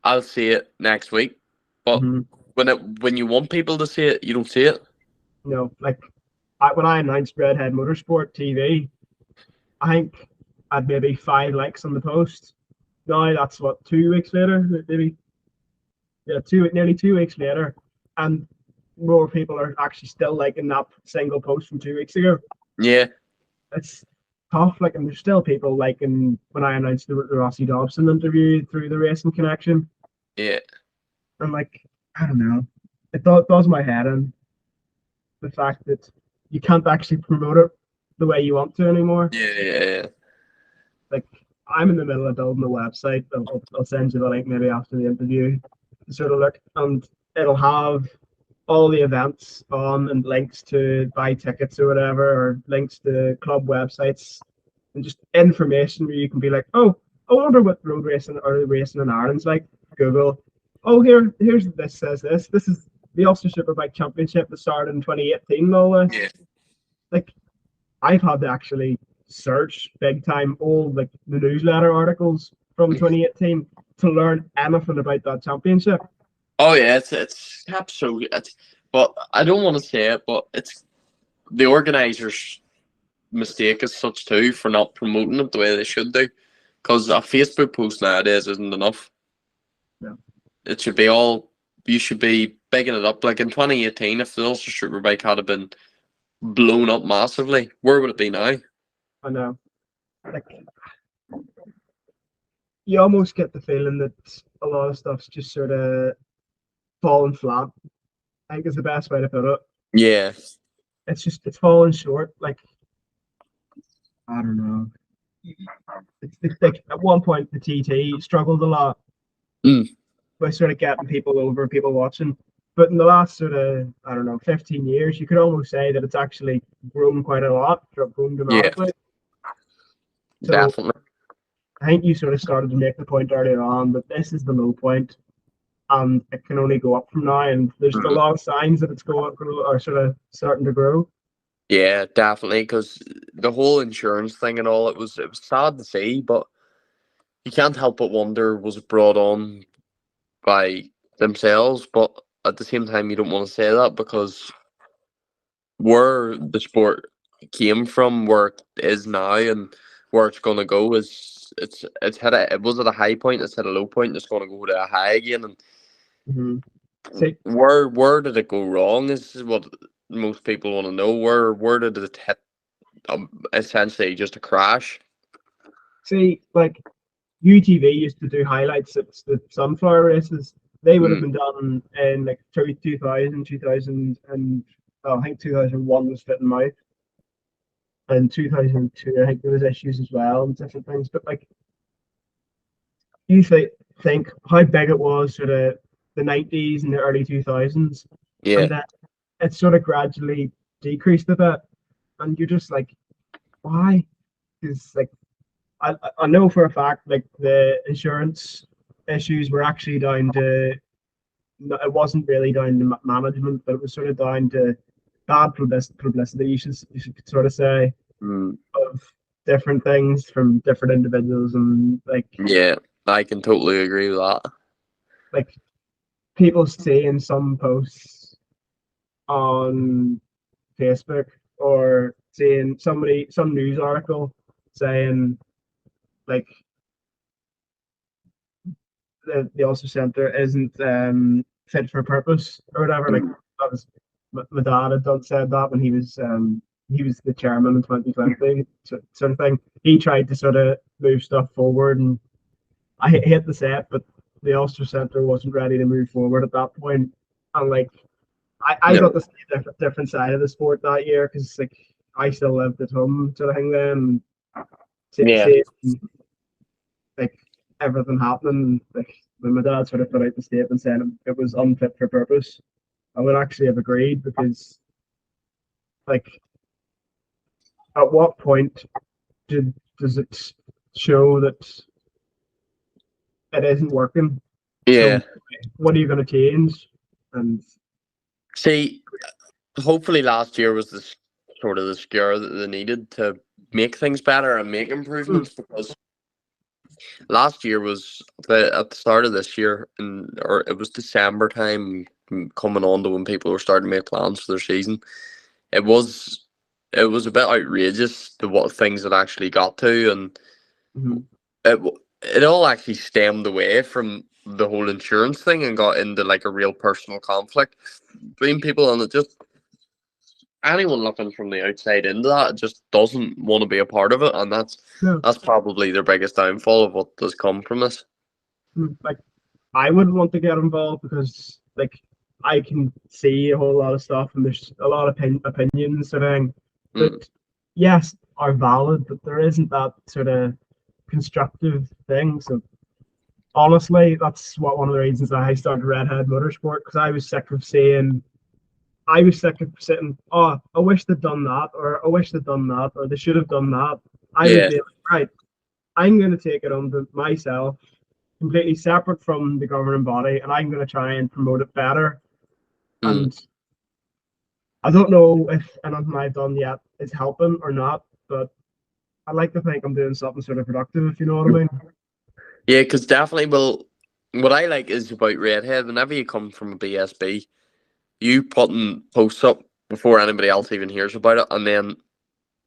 Speaker 2: I'll see it next week. But
Speaker 1: Mhm.
Speaker 2: when you want people to see it, you don't see it.
Speaker 1: You know, like when I announced Redhead Motorsport TV, I think I had maybe 5 likes on the post. Now that's what 2 weeks later, maybe yeah, nearly 2 weeks later, and more people are actually still liking that single post from 2 weeks ago.
Speaker 2: Yeah,
Speaker 1: It's tough, like, and there's still people liking when I announced the Rossi Dobson interview through the Racing Connection.
Speaker 2: yeah,
Speaker 1: I'm like, I don't know, it does my head in the fact that you can't actually promote it the way you want to anymore.
Speaker 2: yeah.
Speaker 1: Like I'm in the middle of building a website. I'll send you the link maybe after the interview to sort of look, and it'll have all the events on and links to buy tickets or whatever, or links to club websites and just information where you can be like, oh, I wonder what road racing or racing in Ireland's like. Google. Oh, here's this says this. This is the Ulster Superbike Championship that started in 2018 and all this.
Speaker 2: Yeah.
Speaker 1: Like I've had to actually search big time all like the newsletter articles from 2018 to learn anything about that championship.
Speaker 2: Oh yeah, it's absolutely. But I don't want to say it, but it's the organisers' mistake as such too for not promoting it the way they should do. Because a Facebook post nowadays isn't enough.
Speaker 1: Yeah.
Speaker 2: It should be all. You should be bigging it up. Like in 2018, if the Ulster Superbike had been blown up massively, where would it be now?
Speaker 1: I know. Like, you almost get the feeling that a lot of stuff's just sort of falling flat. I think is the best way to put it.
Speaker 2: Yeah,
Speaker 1: It's falling short. Like, I don't know. It's like at one point the TT struggled a lot
Speaker 2: mm.
Speaker 1: with sort of getting people over, people watching. But in the last sort of, I don't know, 15 years, you could almost say that it's actually grown quite a lot, grown
Speaker 2: Yeah,
Speaker 1: dramatically. So
Speaker 2: definitely.
Speaker 1: I think you sort of started to make the point earlier on that this is the low point and it can only go up from now. And there's a
Speaker 2: Mm.
Speaker 1: lot of signs that it's going or sort of starting to grow.
Speaker 2: Yeah, definitely. Because the whole insurance thing and all, it was sad to see, but you can't help but wonder, was it brought on by themselves? But at the same time, you don't want to say that because where the sport came from, where it is now, and where it's gonna go is it was at a high point, it's at a low point, it's gonna go to a high again. And
Speaker 1: Mm-hmm. See,
Speaker 2: where did it go wrong? Is what most people want to know. Where did it hit? Essentially, just a crash.
Speaker 1: like UTV used to do highlights at the sunflower races. They would have
Speaker 2: Mm,
Speaker 1: been done in like 2000, and oh, I think 2001 was fitting mouth. And 2002, I think there was issues as well and different things. But like, you think how big it was sort of the 90s and the early 2000s,
Speaker 2: yeah,
Speaker 1: and then it sort of gradually decreased a bit. And you're just like, why? Because like I know for a fact like the insurance issues were actually down to it wasn't really down to management, but it was sort of down to bad publicity. You should sort of say
Speaker 2: mm,
Speaker 1: of different things from different individuals and
Speaker 2: yeah. I can totally agree with that.
Speaker 1: like people seeing some posts on Facebook or seeing some news article saying like the Ulster Centre isn't fit for purpose or whatever. Like
Speaker 2: Mm,
Speaker 1: that was my dad had done said that when he was the chairman in 2020 sort of thing. He tried to sort of move stuff forward, and I hate to say it, but the Ulster Centre wasn't ready to move forward at that point. And like I got
Speaker 2: no,
Speaker 1: to see a different side of the sport that year because like I still lived at home sort of thing then.
Speaker 2: yeah,
Speaker 1: See like everything happening. Like when my dad sort of put out the statement saying it was unfit for purpose, I would actually have agreed because like at what point does it show that it isn't working?
Speaker 2: yeah.
Speaker 1: So what are you going to change? And
Speaker 2: See, hopefully last year was the sort of the scare that they needed to make things better and make
Speaker 1: mm,
Speaker 2: improvements, because last year was at the start of this year, or it was December time, coming on to when people were starting to make plans for their season. It was it was a bit outrageous to what things had actually got to, and
Speaker 1: mhm.
Speaker 2: it all actually stemmed away from the whole insurance thing and got into like a real personal conflict between people, and it just, anyone looking from the outside into that just doesn't want to be a part of it, and
Speaker 1: No,
Speaker 2: that's probably their biggest downfall of what has come from this.
Speaker 1: like I wouldn't want to get involved because like I can see a whole lot of stuff and there's a lot of opinions sort of thing
Speaker 2: Mm,
Speaker 1: that yes are valid, but there isn't that sort of constructive thing. So honestly, that's one of the reasons I started Redhead Motorsport because I was sick of sitting. Oh, I wish they'd done that, or I wish they'd done that, or they should have done that. I would
Speaker 2: yeah.
Speaker 1: be like, right, I'm going to take it on myself completely separate from the governing body, and I'm going to try and promote it better.
Speaker 2: Mm.
Speaker 1: And I don't know if anything I've done yet is helping or not, but I like to think I'm doing something sort of productive, if you know what I mean.
Speaker 2: Yeah, because definitely, well, what I like is about Redhead, whenever you come from a BSB, you putting posts up before anybody else even hears about it, and then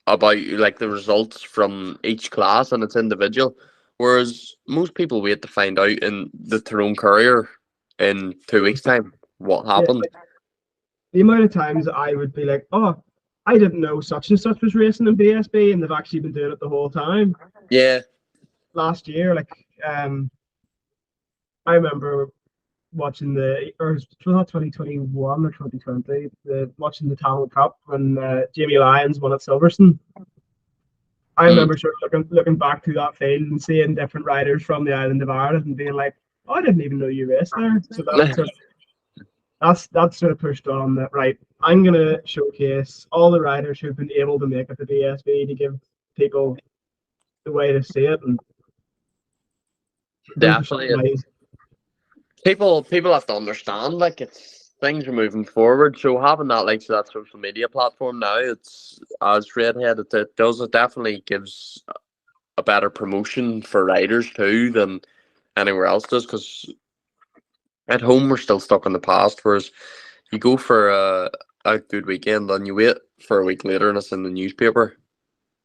Speaker 2: about like the results from each class, and it's individual. Whereas most people wait to find out in the Tyrone Courier in 2 weeks' time what
Speaker 1: Yeah,
Speaker 2: happened.
Speaker 1: like the amount of times I would be like, oh, I didn't know such and such was racing in BSB, and they've actually been doing it the whole time.
Speaker 2: Yeah,
Speaker 1: Last year, like, I remember watching or it was not 2021 or 2020, watching the Talent Cup when Jamie Lyons won at Silverstone. I
Speaker 2: mm.
Speaker 1: remember sort of looking back through that field and seeing different riders from the island of Ireland and being like, oh, I didn't even know you raced there. So that's sort of pushed on that, right. I'm gonna showcase all the riders who've been able to make it to BSB to give people the way to see it and prove yourself.
Speaker 2: Definitely. People have to understand, like, it's things are moving forward. So having that, like, that social media platform now, it's as Redhead, it definitely gives a better promotion for riders too than anywhere else does. Because at home we're still stuck in the past, whereas you go for a good weekend and you wait for a week later and it's in the newspaper.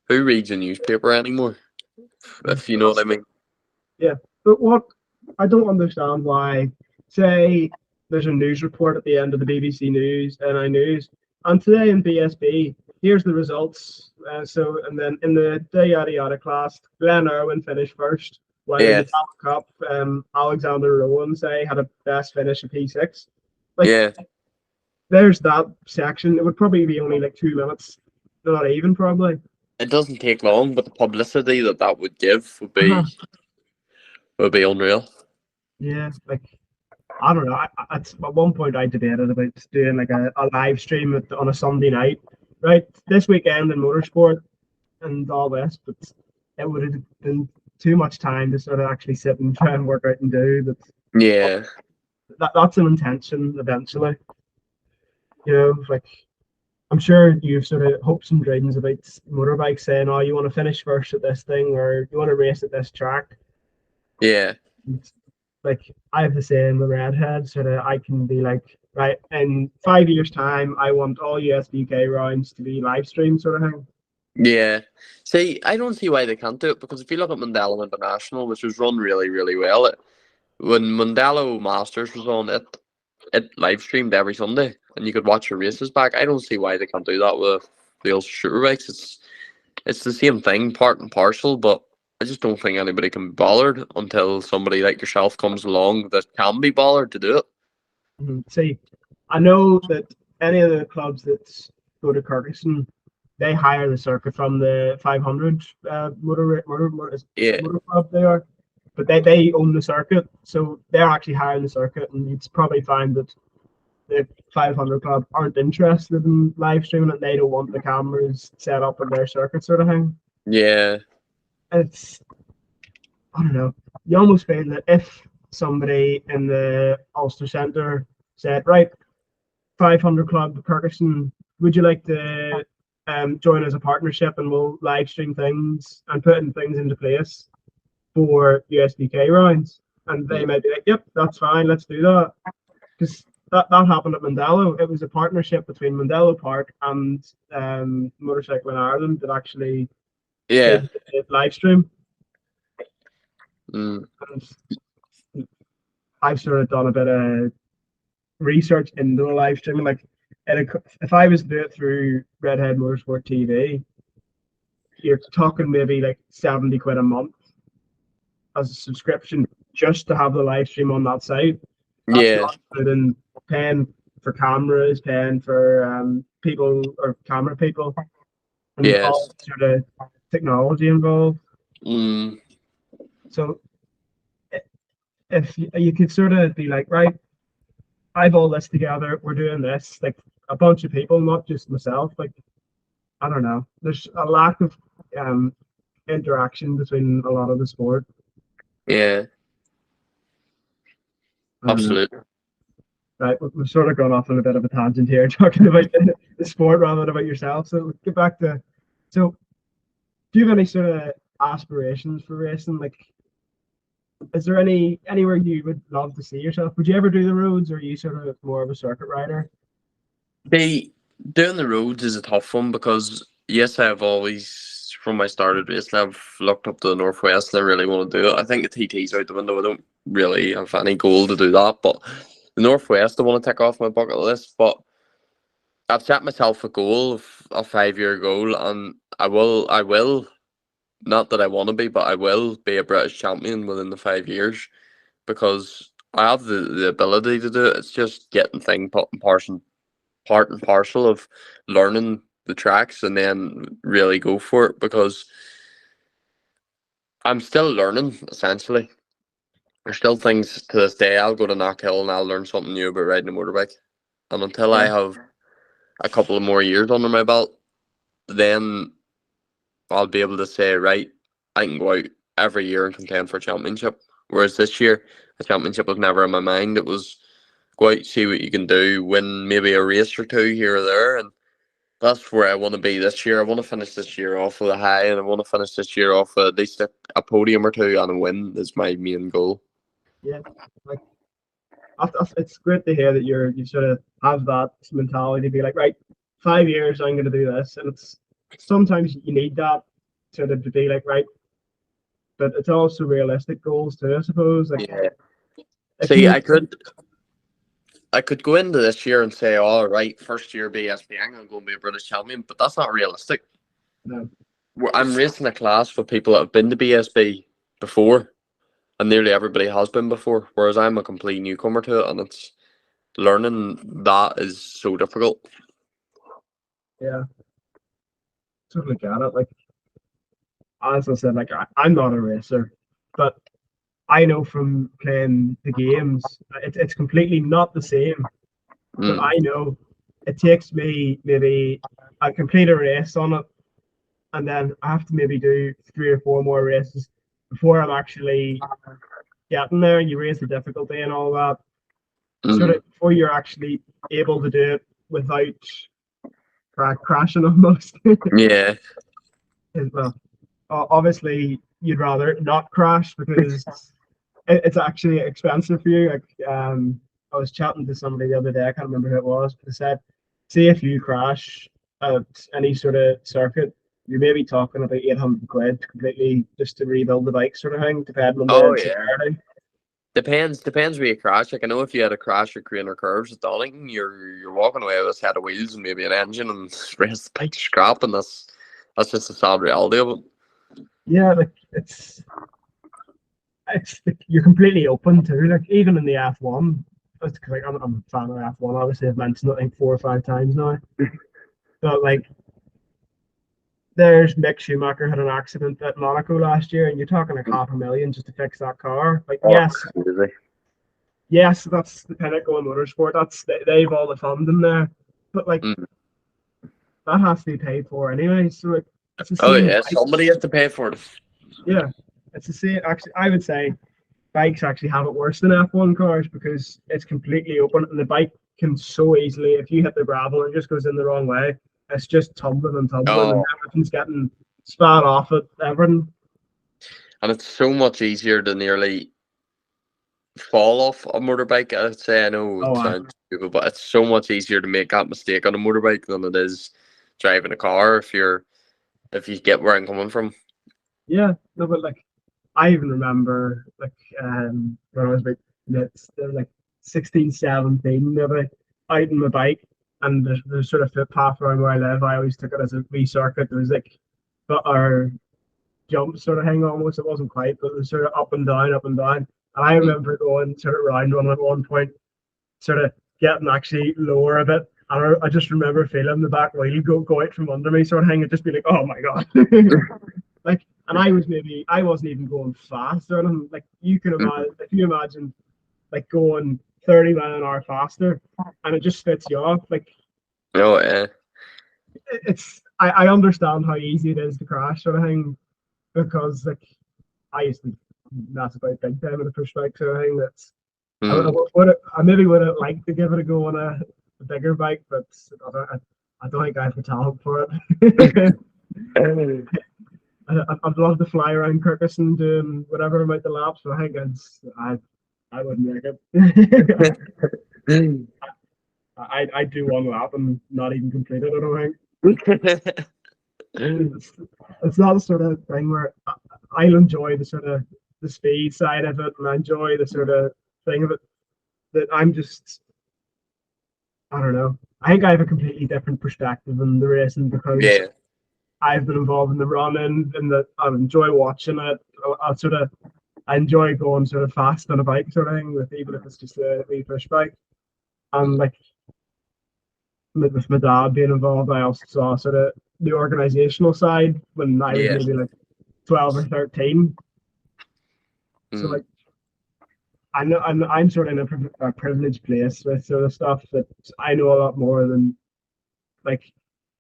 Speaker 2: Who reads a newspaper anymore? If you know what I mean.
Speaker 1: Yeah, but what I don't understand why, say, there's a news report at the end of the BBC News, NI News, and today in BSB, here's the results. And then in the yada yada class, Glenn Irwin finished first, while in
Speaker 2: Yeah,
Speaker 1: the Talent Cup, Alexander Rowan, say, had a best finish of P6. Like,
Speaker 2: yeah.
Speaker 1: there's that section. It would probably be only like 2 minutes, not even probably.
Speaker 2: It doesn't take long, but the publicity that would give
Speaker 1: Uh-huh.
Speaker 2: would be unreal.
Speaker 1: Yeah, like I don't know. At one point, I debated about doing like a live stream on a Sunday night, right? This weekend in motorsport and all this, but it would have been too much time to sort of actually sit and try and work out and do. But
Speaker 2: Yeah,
Speaker 1: that's an intention eventually. Like I'm sure you've sort of hopes and dreams about motorbikes saying, "Oh, you want to finish first at this thing, or you want to race at this track."
Speaker 2: yeah,
Speaker 1: Like I have the same with Redhead, so that I can be like, right, in 5 years' time, I want all USBK rounds to be live streamed, sort of thing.
Speaker 2: yeah. See, I don't see why they can't do it, because if you look at Mondello International, which was run really, really well, when Mondello Masters was on, it live streamed every Sunday, and you could watch your races back. I don't see why they can't do that with the old shooter bikes. It's the same thing, part and parcel, but I just don't think anybody can be bothered until somebody like yourself comes along that can be bothered to do it.
Speaker 1: See, I know that any of the clubs that go to Kirkuson, they hire the circuit from the 500
Speaker 2: Yeah,
Speaker 1: motor club they are, but they own the circuit, so they're actually hiring the circuit, and you'd probably find that the 500 club aren't interested in live streaming it. They don't want the cameras set up in their circuit, sort of thing.
Speaker 2: yeah,
Speaker 1: It's I don't know. You almost feel that if somebody in the Ulster Centre said, right, 500 Club Kirkuson, would you like to join as a partnership and we'll live stream things and putting things into place for USBK rounds? And they might be like, yep, that's fine, let's do that. Because that happened at Mondello. It was a partnership between Mondello Park and Motorcycle in Ireland that actually
Speaker 2: yeah.
Speaker 1: did the live stream.
Speaker 2: Mm.
Speaker 1: And I've sort of done a bit of research into the live streaming. Like, if I was to do it through Redhead Motorsport TV, you're talking maybe like 70 quid a month as a subscription just to have the live stream on that site. That's
Speaker 2: Yeah,
Speaker 1: not including paying for cameras, paying for people or camera people, and all
Speaker 2: yes.
Speaker 1: sort of technology involved.
Speaker 2: Mm.
Speaker 1: So if you could sort of be like, right, I've all this together, we're doing this, like a bunch of people, not just myself. Like, I don't know. There's a lack of um interaction between a lot of the sport.
Speaker 2: Yeah,
Speaker 1: I don't know.
Speaker 2: absolutely.
Speaker 1: Right, we've sort of gone off on a bit of a tangent here, talking about the sport rather than about yourself. So let's get back to. So, do you have any sort of aspirations for racing? Like, is there anywhere you would love to see yourself? Would you ever do the roads, or are you sort of more of a circuit rider?
Speaker 2: Doing the roads is a tough one, because yes, I've always from I started racing, I've looked up to the Northwest and I really want to do it. I think the TT's out the window. I don't really have any goal to do that, but the Northwest I want to tick off my bucket list. But I've set myself a goal of a 5-year goal, and I will, not that I want to be, but I will be a British champion within the 5 years because I have the ability to do it. It's just getting thing part and parcel of learning the tracks and then really go for it because I'm still learning essentially. There's still things to this day. I'll go to Knockhill and I'll learn something new about riding a motorbike. And until I
Speaker 1: Yeah,
Speaker 2: have a couple of more years under my belt, then I'll be able to say, right, I can go out every year and contend for a championship. Whereas this year, a championship was never in my mind. It was go out, see what you can do, win maybe a race or two here or there, and that's where I want to be this year. I want to finish this year off with a high, and I want to finish this year off with at least a podium or two and a win is my main goal.
Speaker 1: yeah. Like it's great to hear that you sort of have that mentality to be like, right, 5 years I'm going to do this, and it's sometimes you need that sort of to be like, right, but it's also realistic goals too, I suppose. Like
Speaker 2: Yeah.
Speaker 1: if
Speaker 2: See,
Speaker 1: you,
Speaker 2: I could go into this year and say, all right, first year BSB, I'm going to go and be a British champion, but that's not realistic.
Speaker 1: no,
Speaker 2: I'm racing a class with people that have been to BSB before, and nearly everybody has been before, whereas I'm a complete newcomer to it, and it's learning that is so difficult.
Speaker 1: yeah, totally get it. Like as I said, like I'm not a racer, but I know from playing the games, it's completely not the same. But
Speaker 2: Mm.
Speaker 1: I know it takes me maybe I complete a race on it, and then I have to maybe do 3 or 4 more races before I'm actually getting there. You raise the difficulty and all that, sort
Speaker 2: Mm.
Speaker 1: of before you're actually able to do it without crashing almost.
Speaker 2: Yeah.
Speaker 1: Well, obviously you'd rather not crash because it's actually expensive for you. Like I was chatting to somebody the other day. I can't remember who it was, but they said, see if you crash at any sort of circuit, you're maybe talking about 800 quid completely just to rebuild the bike, sort of thing, depending on
Speaker 2: Oh
Speaker 1: the
Speaker 2: yeah.
Speaker 1: severity.
Speaker 2: Depends where you crash. Like I know if you had a crash or Craner curves at Donington, you're walking away with a set of wheels and maybe an engine and the rest of the bike's scrap, and that's just the sad reality of it.
Speaker 1: Yeah, like it's you're completely open to like even in the F1. It's like I'm a fan of F1. Obviously, I've mentioned it I think 4 or 5 times now. But like there's Mick Schumacher had an accident at Monaco last year, and you're talking like 500,000 just to fix that car. Like,
Speaker 2: Oh, crazy.
Speaker 1: yes, that's the pinnacle in motorsport. They've all the funding there, but like
Speaker 2: Mm.
Speaker 1: that has to be paid for anyway. So like, it's the
Speaker 2: Oh
Speaker 1: same with
Speaker 2: yeah,
Speaker 1: bikes.
Speaker 2: somebody has to pay for it.
Speaker 1: Yeah, it's the same. Actually, I would say bikes actually have it worse than F1 cars because it's completely open, and the bike can so easily, if you hit the gravel and it just goes in the wrong way, it's just tumbling and tumbling, and
Speaker 2: Oh,
Speaker 1: everything's getting spat off it. Everything.
Speaker 2: and it's so much easier to nearly fall off a motorbike. I'd say I know
Speaker 1: Oh,
Speaker 2: it sounds stupid, but it's so much easier to make that mistake on a motorbike than it is driving a car. If you get where I'm coming from.
Speaker 1: yeah. No, but like I even remember like when I was like 16, 17, maybe out on my bike, and there's sort of footpath around where I live. I always took it as a wee circuit. There was like but our jump sort of hang almost. It wasn't quite, but it was sort of up and down, up and down. And I
Speaker 2: Mm.
Speaker 1: remember going sort of round one at one point, sort of getting actually lower a bit. And I just remember feeling the back wheel go out from under me, sort of hang and just be like, oh my god. Like, and I wasn't even going fast or anything. Like you can imagine, if you imagine like going 30 mile an hour faster, and it just spits you off. Like
Speaker 2: Oh yeah.
Speaker 1: I understand how easy it is to crash sort of thing because like I used to that's about big time in a push bike sort of thing.
Speaker 2: Mm.
Speaker 1: I maybe would have liked to give it a go on a bigger bike, but I don't think I have the talent for it. I'd love to fly around Kirkuson doing whatever amount of laps, but I think I wouldn't make it. I'd do one lap and not even complete it, I don't think. it's not the sort of thing where I'll enjoy the sort of the speed side of it, and I enjoy the sort of thing of it that I'm just, I don't know. I think I have a completely different perspective in the racing because
Speaker 2: Yeah.
Speaker 1: I've been involved in the running and that I enjoy watching it. I enjoy going sort of fast on a bike sort of thing, with even if it's just a wee push bike. And like with my dad being involved, I also saw sort of the organizational side when I was
Speaker 2: Yeah.
Speaker 1: maybe like 12 or 13. So
Speaker 2: Mm.
Speaker 1: like I know I'm sort of in a privileged place with sort of stuff that I know a lot more than like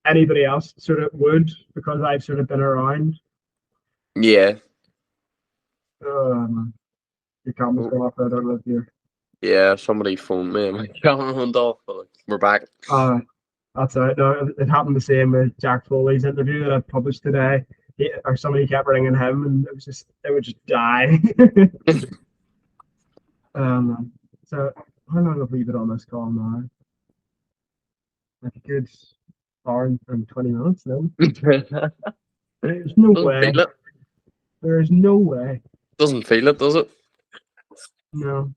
Speaker 1: anybody else sort of would, because I've sort of been around.
Speaker 2: Yeah.
Speaker 1: Your camera's
Speaker 2: Oh,
Speaker 1: going off. I don't know if you're.
Speaker 2: yeah, somebody phoned me and my camera went off, but we're back.
Speaker 1: That's all right. No, it happened the same with Jack Foley's interview that I published today. Or somebody kept ringing him, and it would just die. So how long have we been on this call now? Like a good hour and 20 minutes. No, there's no
Speaker 2: Doesn't
Speaker 1: way.
Speaker 2: feel it.
Speaker 1: There's no way.
Speaker 2: Doesn't feel it, does it?
Speaker 1: No,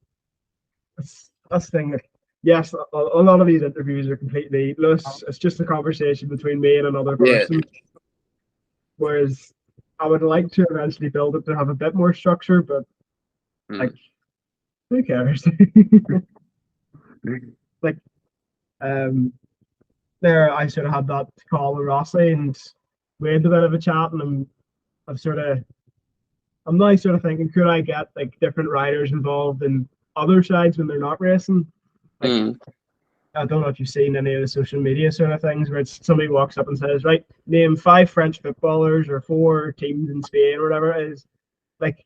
Speaker 1: that's the thing. Like, yes, a lot of these interviews are completely loose. It's just a conversation between me and another
Speaker 2: Yeah.
Speaker 1: person. Whereas I would like to eventually build it to have a bit more structure, but like, who cares? Like, um, there I sort of had that call with Rossi, and we had a bit of a chat, and I'm now sort of thinking, could I get like different riders involved in other sides when they're not racing? Like,
Speaker 2: Mm.
Speaker 1: I don't know if you've seen any of the social media sort of things where it's somebody walks up and says, right, name 5 French footballers or 4 teams in Spain or whatever it is. Like,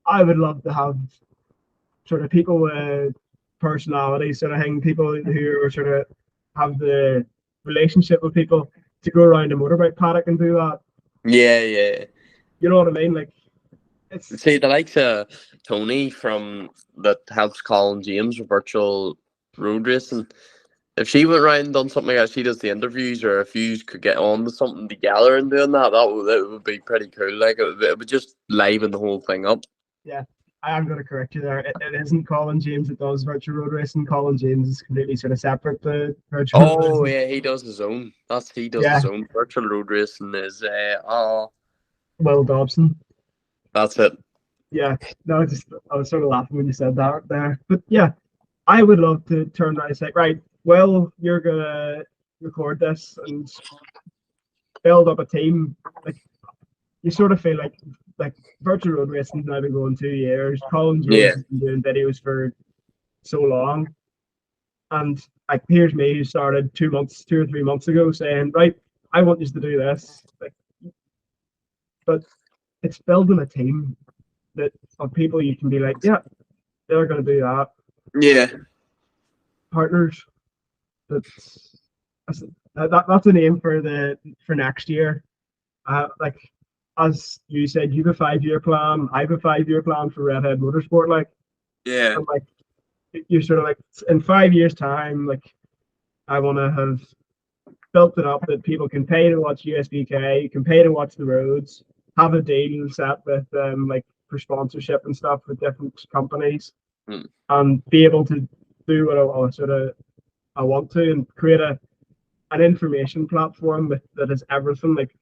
Speaker 1: I would love to have sort of people with personality sort of thing, people who are sort of have the relationship with people to go around a motorbike paddock and do that.
Speaker 2: Yeah, yeah.
Speaker 1: You know what I mean? Like, it's
Speaker 2: See, the likes of Tony from that helps Colin James with virtual road racing. If she went around and done something like that, she does the interviews, or if you could get on to something together and doing that, that would be pretty cool. Like it would just liven the whole thing up.
Speaker 1: yeah. I am going to correct you there. It isn't Colin James that does virtual road racing. Colin James is completely sort of separate to virtual road
Speaker 2: Oh
Speaker 1: racing.
Speaker 2: yeah, he does his own. He does
Speaker 1: Yeah,
Speaker 2: his own virtual road racing.
Speaker 1: Will Dobson.
Speaker 2: That's it.
Speaker 1: Yeah, no, I was sort of laughing when you said that there. But yeah, I would love to turn around and say, right, well, you're gonna record this and build up a team. Like, you sort of feel like virtual road racing's now been going 2 years. Colin James
Speaker 2: Yeah,
Speaker 1: has been doing videos for so long, and like here's me who started 2 or 3 months ago, saying, right, I want you to do this. Like, but it's building a team that of people you can be like, yeah, they're going to do that.
Speaker 2: yeah,
Speaker 1: Partners. That's that's a name for next year. Like, as you said, you have a 5 year plan. I have a 5 year plan for Redhead Motorsport. Like,
Speaker 2: yeah,
Speaker 1: I'm like, you're sort of like, in 5 years' time, like, I want to have built it up that people can pay to watch USBK, can pay to watch the roads, have a deal set with like for sponsorship and stuff with different companies,
Speaker 2: mm.
Speaker 1: and be able to do what I want to, and create an information platform that is everything. Like,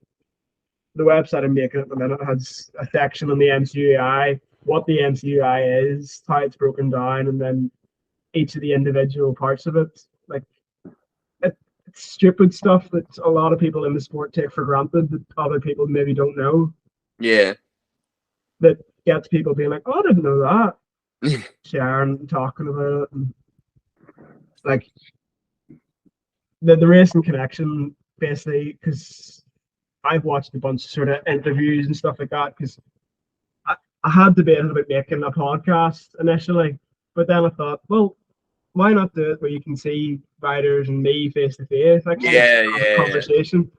Speaker 1: the website I'm making at the minute has a section on the MCUI, what the MCUI is, how it's broken down, and then each of the individual parts of it. Like, it's stupid stuff that a lot of people in the sport take for granted that other people maybe don't know.
Speaker 2: yeah,
Speaker 1: That gets people being like, "Oh, I didn't know that." Sharing and talking about it, and like the racing connection, basically, because I've watched a bunch of sort of interviews and stuff like that, because I had debated about making a podcast initially, but then I thought, well, why not do it where you can see riders and me face to face, actually
Speaker 2: yeah,
Speaker 1: have a
Speaker 2: yeah,
Speaker 1: conversation?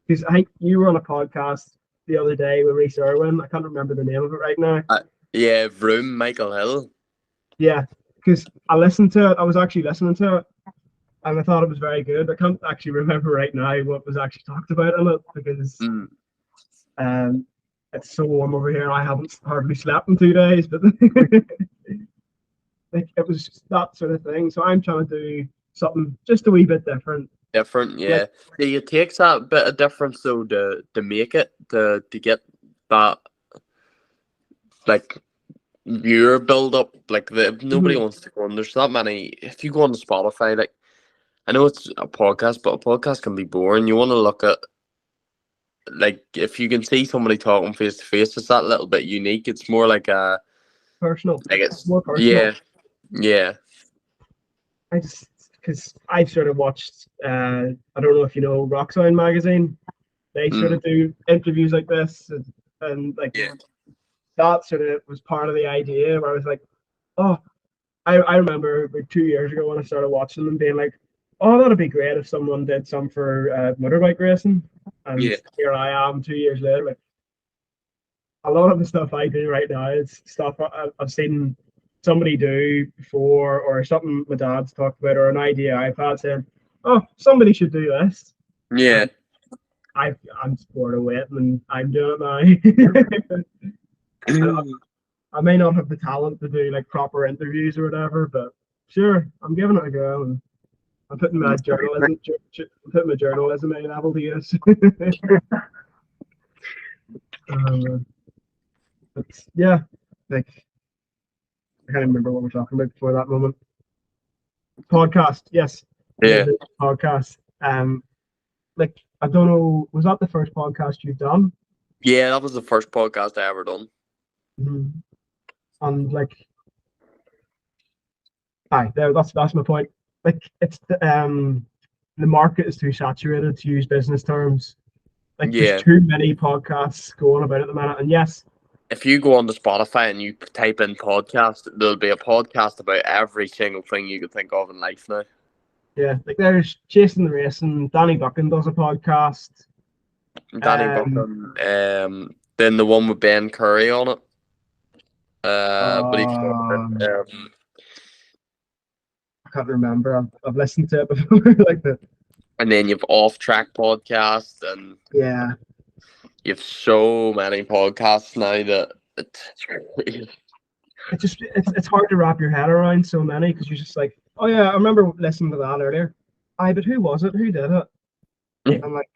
Speaker 1: Because I think you were on a podcast the other day with Reese Irwin. I can't remember the name of it right now.
Speaker 2: yeah. Vroom, Michael Hill.
Speaker 1: Yeah, because I listened to it. I was actually listening to it, and I thought it was very good. I can't actually remember right now what was actually talked about in it because
Speaker 2: Mm.
Speaker 1: um, it's so warm over here. I haven't hardly slept in 2 days, but like it was just that sort of thing. So I'm trying to do something just a wee bit different.
Speaker 2: Different,
Speaker 1: Like
Speaker 2: yeah. Do it takes that bit of difference though to make it to get that like viewer build up. Like nobody
Speaker 1: mhm,
Speaker 2: wants to go on. There's not many. If you go on Spotify, like I know it's a podcast, but a podcast can be boring. You want to look at like if you can see somebody talking face to face, it's that little bit unique. It's more like a
Speaker 1: personal,
Speaker 2: like it's
Speaker 1: more personal.
Speaker 2: yeah, yeah,
Speaker 1: I just because I've sort of watched. I don't know if you know Rocksound magazine. They sort
Speaker 2: mm,
Speaker 1: of do interviews like this, and like
Speaker 2: yeah,
Speaker 1: that sort of was part of the idea. Where I was like, oh, I remember about 2 years ago when I started watching them, being like, oh, that'd be great if someone did some for motorbike racing. And
Speaker 2: yeah,
Speaker 1: here I am 2 years later. Like a lot of the stuff I do right now is stuff I've seen somebody do before, or something my dad's talked about, or an idea I've had saying, oh, somebody should do this.
Speaker 2: yeah.
Speaker 1: And I'm bored of waiting and I'm doing it now. And I may not have the talent to do like proper interviews or whatever, but sure, I'm giving it a go. And I'm putting my journalism A level to use. But yeah, like I can't remember what we're talking about before that moment. Podcast, yes,
Speaker 2: Yeah,
Speaker 1: podcast. Like I don't know, was that the first podcast you've done?
Speaker 2: yeah. That was the first podcast I ever done.
Speaker 1: Mhm. And like, aye, there, that's my point. Like it's the market is too saturated to use business terms. Like there's
Speaker 2: Yeah.
Speaker 1: too many podcasts going about at the minute. And yes,
Speaker 2: If you go on to Spotify and you type in podcast, there'll be a podcast about every single thing you could think of in life now.
Speaker 1: yeah, like there's Chasing the Racing. Danny Buchan does a podcast.
Speaker 2: Danny
Speaker 1: Um,
Speaker 2: Buchan, then the one with Ben Curry on it. But he's
Speaker 1: um, I can't remember. I've listened to it before. Like the
Speaker 2: and then you've off track podcast, and
Speaker 1: yeah,
Speaker 2: you've so many podcasts now that it's
Speaker 1: it's hard to wrap your head around so many because you're just like, oh yeah, I remember listening to that earlier. Aye, but who was it? Who did it? I'm like,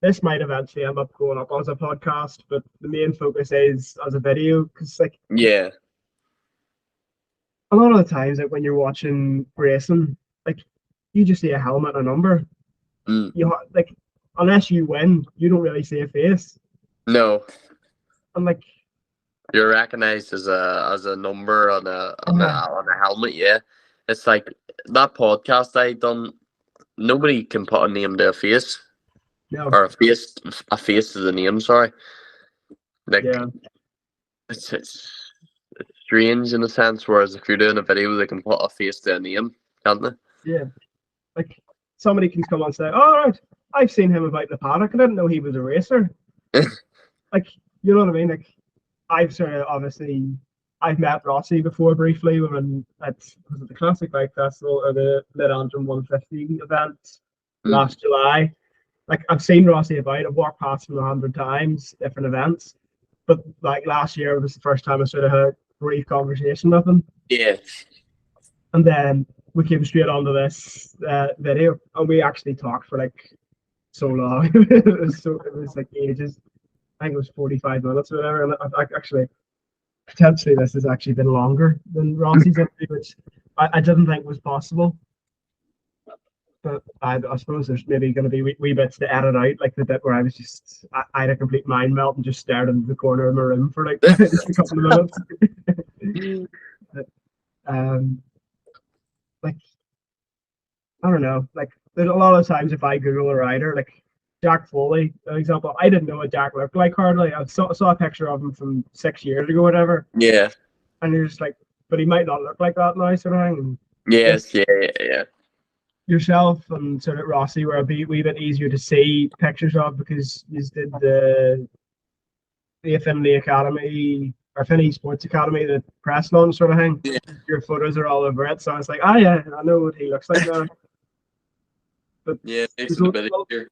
Speaker 1: this might eventually end up going up as a podcast, but the main focus is as a video because like
Speaker 2: yeah,
Speaker 1: a lot of the times like when you're watching racing, like you just see a helmet, a number.
Speaker 2: mm.
Speaker 1: Like unless you win, you don't really see a face.
Speaker 2: No,
Speaker 1: And like
Speaker 2: you're recognized as a number on a helmet. Yeah, it's like that podcast I done. Nobody can put a name to a face.
Speaker 1: no,
Speaker 2: Or a face to the name. Sorry, like
Speaker 1: yeah,
Speaker 2: it's strange in a sense. Whereas if you're doing a video, they can put a face to a name, can't they?
Speaker 1: yeah. Like somebody can come on and say, "All right, I've seen him about the paddock. I didn't know he was a racer." Like you know what I mean? Like I've sort of obviously I've met Rossi before briefly when at was it the Classic Bike Festival or the Mid Antrim 150 event
Speaker 2: Mm.
Speaker 1: last July. Like I've seen Rossi about. I've walked past him 100 times, different events. But like last year was the first time I sort of had a brief conversation with him.
Speaker 2: Yeah,
Speaker 1: And then we came straight onto this video, and we actually talked for like so long. It was like ages. I think it was 45 minutes or whatever. And I actually potentially this has actually been longer than Rossi's interview, which I didn't think was possible. But I suppose there's maybe going to be wee bits to edit out, like the bit where I was just I had a complete mind melt and just stared into the corner of my room for like just a couple of minutes. um, like I don't know, like there's a lot of times if I Google a rider, like Jack Foley, an example, I didn't know what Jack looked like hardly. I saw a picture of him from 6 years ago, whatever,
Speaker 2: yeah,
Speaker 1: and you're just like, but he might not look like that now, sort of thing. And
Speaker 2: yes,
Speaker 1: this
Speaker 2: yeah, yeah,
Speaker 1: yourself and sort of Rossi were a wee bit easier to see pictures of because you did the Affinity Academy or Affinity Sports Academy, the press launch sort of thing.
Speaker 2: yeah.
Speaker 1: Your photos are all over it, so I was like, ah, yeah, I know what he looks like now. But
Speaker 2: Yeah, it makes
Speaker 1: there's
Speaker 2: it a bit easier.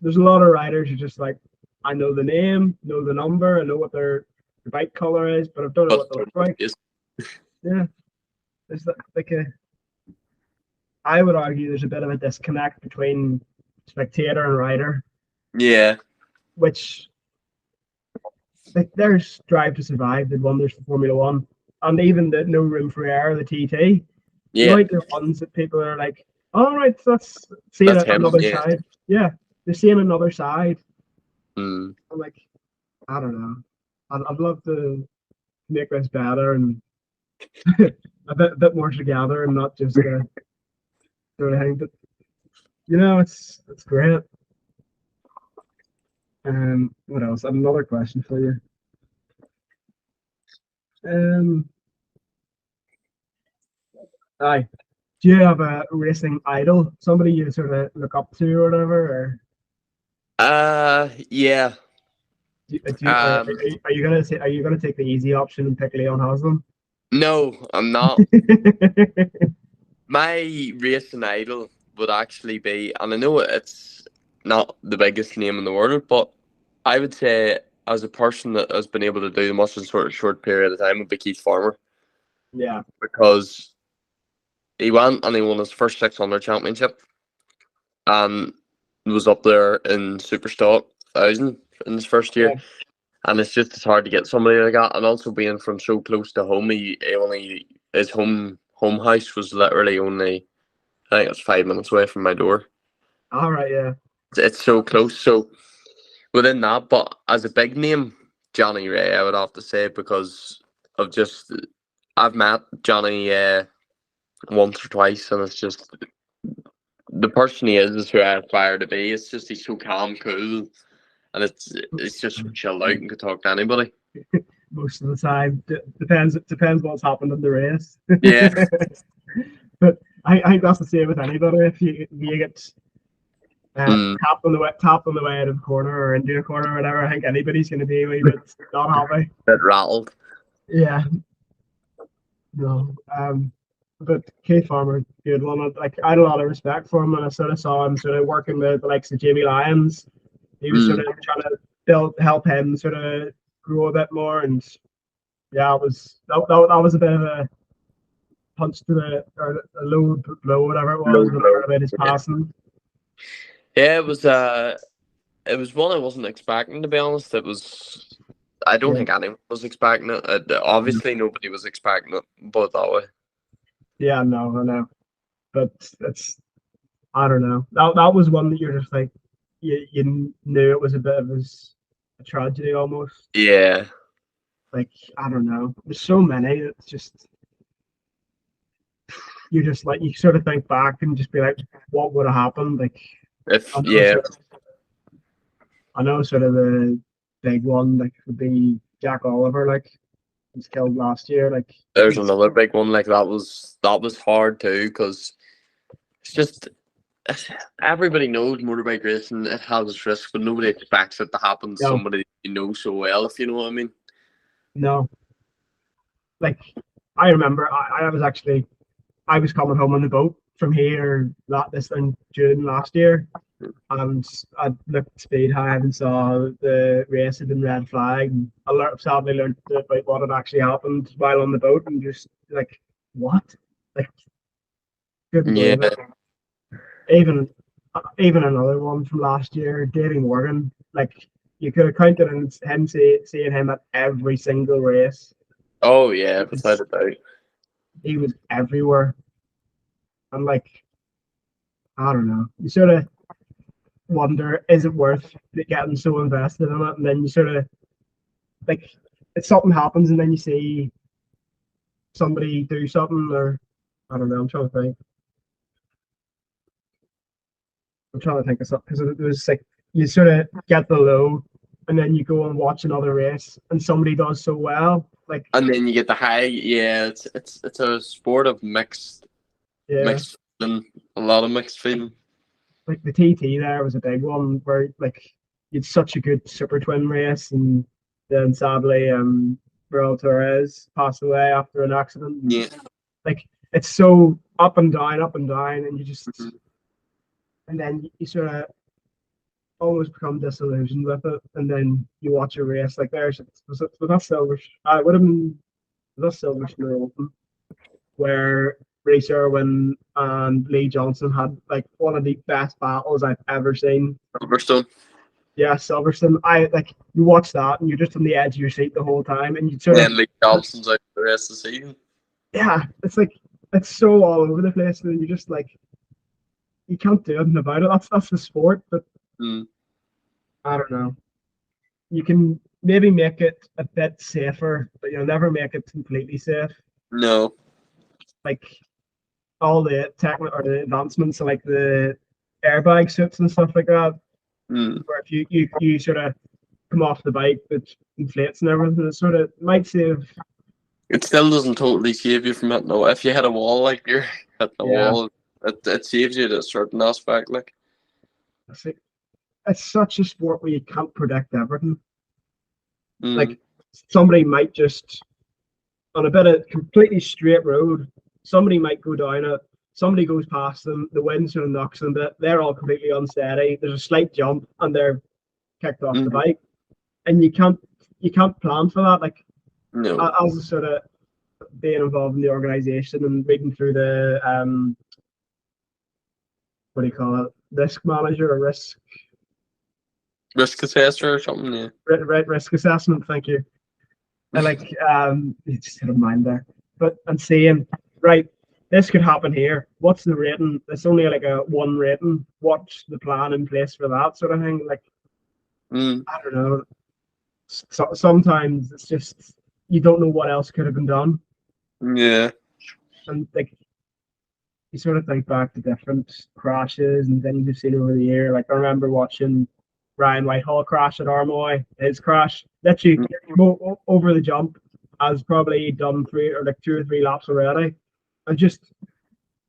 Speaker 1: there's a lot of riders who just like, I know the name, know the number, I know what their bike color is, but I don't know
Speaker 2: But
Speaker 1: what they look like. Yeah, there's like a. I would argue there's a bit of a disconnect between spectator and rider,
Speaker 2: yeah,
Speaker 1: which like there's Drive to Survive did wonders for Formula One, and even the No Room for Error, the TT. The
Speaker 2: yeah,
Speaker 1: amount of ones that people are like, all right, that's seeing
Speaker 2: that's him.
Speaker 1: another
Speaker 2: Yeah.
Speaker 1: side. Yeah, they're seeing another side.
Speaker 2: Mm.
Speaker 1: I'm like, I don't know. I'd love to make this better and a bit more together and not just sort of thing. But it's great. What else? I have another question for you. Um, aye. Do you have a racing idol? Somebody you sort of look up to or whatever? Or
Speaker 2: Yeah. Um,
Speaker 1: are you gonna take the easy option and pick Leon Haslam?
Speaker 2: no, I'm not. My racing idol would actually be, and I know it's not the biggest name in the world, but I would say as a person that has been able to do much in sort of short period of time would be Keith Farmer,
Speaker 1: Yeah.
Speaker 2: because he went and he won his first 600 championship and was up there in Superstock 1000 in his first year.
Speaker 1: Yeah.
Speaker 2: And it's just as hard to get somebody like that. And also being from so close to home, he only his home house was literally only, I think it was 5 minutes away from my door.
Speaker 1: All right. Yeah.
Speaker 2: It's so close. So within that, but as a big name, Johnny Ray, I would have to say, because of just I've met Johnny once or twice, and it's just the person he is who I aspire to be. It's just he's so calm, cool, and it's just so chilled out and could talk to anybody.
Speaker 1: Most of the time, depends what's happened in the race.
Speaker 2: Yeah.
Speaker 1: But I think that's the same with anybody. If you get
Speaker 2: Mm.
Speaker 1: tapped on the way out of a corner or into a corner or whatever, I think anybody's going to be a wee bit not happy.
Speaker 2: Bit rattled.
Speaker 1: Yeah. No. But Keith Farmer, good one. Like I had a lot of respect for him, and I sort of saw him sort of working with the likes of Jamie Lyons. He was sort of trying to help him sort of grow a bit more, and yeah, that was a bit of a punch to the or a low blow, whatever it was, about his passing.
Speaker 2: Yeah, it was one I wasn't expecting, to be honest. It was, I don't think anyone was expecting it. Obviously, nobody was expecting it, but that way.
Speaker 1: Yeah, no, I know, but it's I don't know. That was one that you're just like you knew it was a bit of a tragedy almost.
Speaker 2: Yeah.
Speaker 1: Like I don't know. There's so many. It's just you just like you sort of think back and just be like, what would have happened? Like
Speaker 2: If
Speaker 1: I know,
Speaker 2: yeah,
Speaker 1: I know sort of the big one like would be Jack Oliver. Like he was killed last year. Like
Speaker 2: there's another big one like that was hard too, because it's just everybody knows motorbike racing, it has its risks, but nobody expects it to happen to
Speaker 1: no,
Speaker 2: somebody you know so well, if you know what I mean.
Speaker 1: no. Like I remember I was coming home on the boat from here this in June last year, and I looked speed high and saw the race had been red flag. And sadly learned about what had actually happened while on the boat, and just like what, like couldn't
Speaker 2: Yeah,
Speaker 1: believe it. Even another one from last year, Davey Morgan. Like you could have counted on him seeing him at every single race.
Speaker 2: oh yeah, without a doubt.
Speaker 1: He was everywhere, and like I don't know, you sort of wonder, is it worth getting so invested in it? And then you sort of like, if something happens and then you see somebody do something, or I don't know, I'm trying to think of something because it was like you sort of get the low and then you go and watch another race and somebody does so well. Like,
Speaker 2: And then you get the high. Yeah, it's a sport of
Speaker 1: yeah,
Speaker 2: feeling, a lot of mixed feeling.
Speaker 1: like the TT there was a big one where like it's such a good super twin race, and then sadly, Burl Torres passed away after an accident. And,
Speaker 2: Yeah.
Speaker 1: like it's so up and down, and you just and then you sort of almost become disillusioned with it, and then you watch a race like there's was that Silver? I would have been was that Silverstone Open where Reece Irwin and Lee Johnson had like one of the best battles I've ever seen.
Speaker 2: Silverstone.
Speaker 1: Yeah, Silverstone. I like you watch that and you're just on the edge of your seat the whole time, and you sort
Speaker 2: And
Speaker 1: of
Speaker 2: then Lee Johnson's out for the rest of the season.
Speaker 1: yeah, it's like it's so all over the place, and you just like you can't do anything about it. That's the sport, but
Speaker 2: Mm.
Speaker 1: I don't know. You can maybe make it a bit safer, but you'll never make it completely safe.
Speaker 2: No.
Speaker 1: Like all the technical or the advancements, like the airbag suits and stuff like that,
Speaker 2: Mm.
Speaker 1: where if you sort of come off the bike, which inflates and everything, it sort of might save.
Speaker 2: It still doesn't totally save you from it. No, if you hit a wall, like you're hitting a
Speaker 1: Yeah,
Speaker 2: wall, it saves you to a certain aspect. Like,
Speaker 1: it's, like, it's such a sport where you can't predict everything.
Speaker 2: mm.
Speaker 1: Like somebody might just on a bit of completely straight road, somebody might go down it. Somebody goes past them, the wind sort of knocks them a bit. They're all completely unsteady. There's a slight jump, and they're kicked off the
Speaker 2: Mm.
Speaker 1: bike. And you can't plan for that. Like
Speaker 2: No.
Speaker 1: as a sort of being involved in the organization and reading through the what do you call it, risk manager or
Speaker 2: Risk assessor or something, yeah.
Speaker 1: risk assessment. Thank you. And like you just hit a mind there, but and saying right, this could happen here. What's the rating? It's only like a one rating. What's the plan in place for that sort of thing? Like
Speaker 2: Mm.
Speaker 1: I don't know. Sometimes it's just you don't know what else could have been done,
Speaker 2: Yeah.
Speaker 1: and like you sort of think back to different crashes and things you've seen over the year. Like I remember watching Ryan Whitehall crash at Armoy. His crash, literally over the jump, has probably done three or like 2 or 3 laps already, and just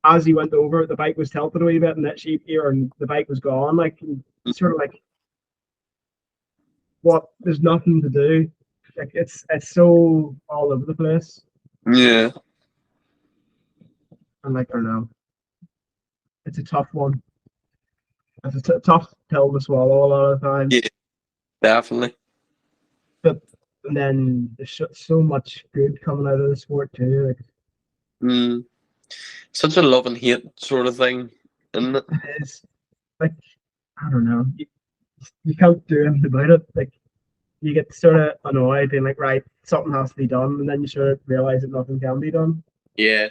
Speaker 1: as he went over, the bike was tilted a wee bit, and that sheep here, and the bike was gone. Like sort of like what? There's nothing to do. Like it's so all over the place,
Speaker 2: Yeah.
Speaker 1: and like I don't know, it's a tough one. It's a tough pill to swallow a lot of the time.
Speaker 2: Yeah. Definitely.
Speaker 1: But and then there's so much good coming out of the sport too. Like
Speaker 2: Mm. Such a love and hate sort of thing, isn't it?
Speaker 1: it is like I don't know. You can't do anything about it. Like you get sort of annoyed being like, right, something has to be done, and then you sort of realize that nothing can be done.
Speaker 2: Yeah.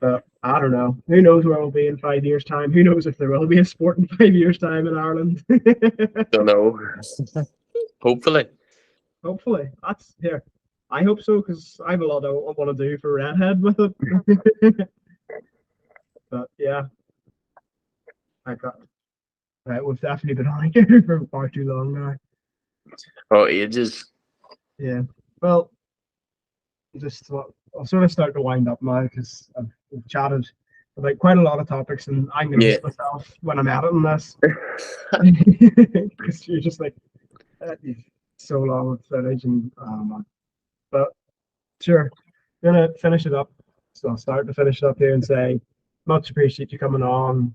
Speaker 1: But I don't know. Who knows where we'll be in 5 years' time? Who knows if there will be a sport in 5 years' time in Ireland?
Speaker 2: Don't know. Hopefully.
Speaker 1: Hopefully, that's here. I hope so because I have a lot I want to do for Redhead with it. But yeah, I got right. We've definitely been on here for far too long now.
Speaker 2: Oh, ages.
Speaker 1: Yeah. Well, just I'll sort of start to wind up now because we've chatted about quite a lot of topics, and I'm gonna
Speaker 2: Yeah.
Speaker 1: miss myself when I'm editing this because you're just like so long with footage and but sure, I'm gonna finish it up. So I'll start to finish it up here and say much appreciate you coming on.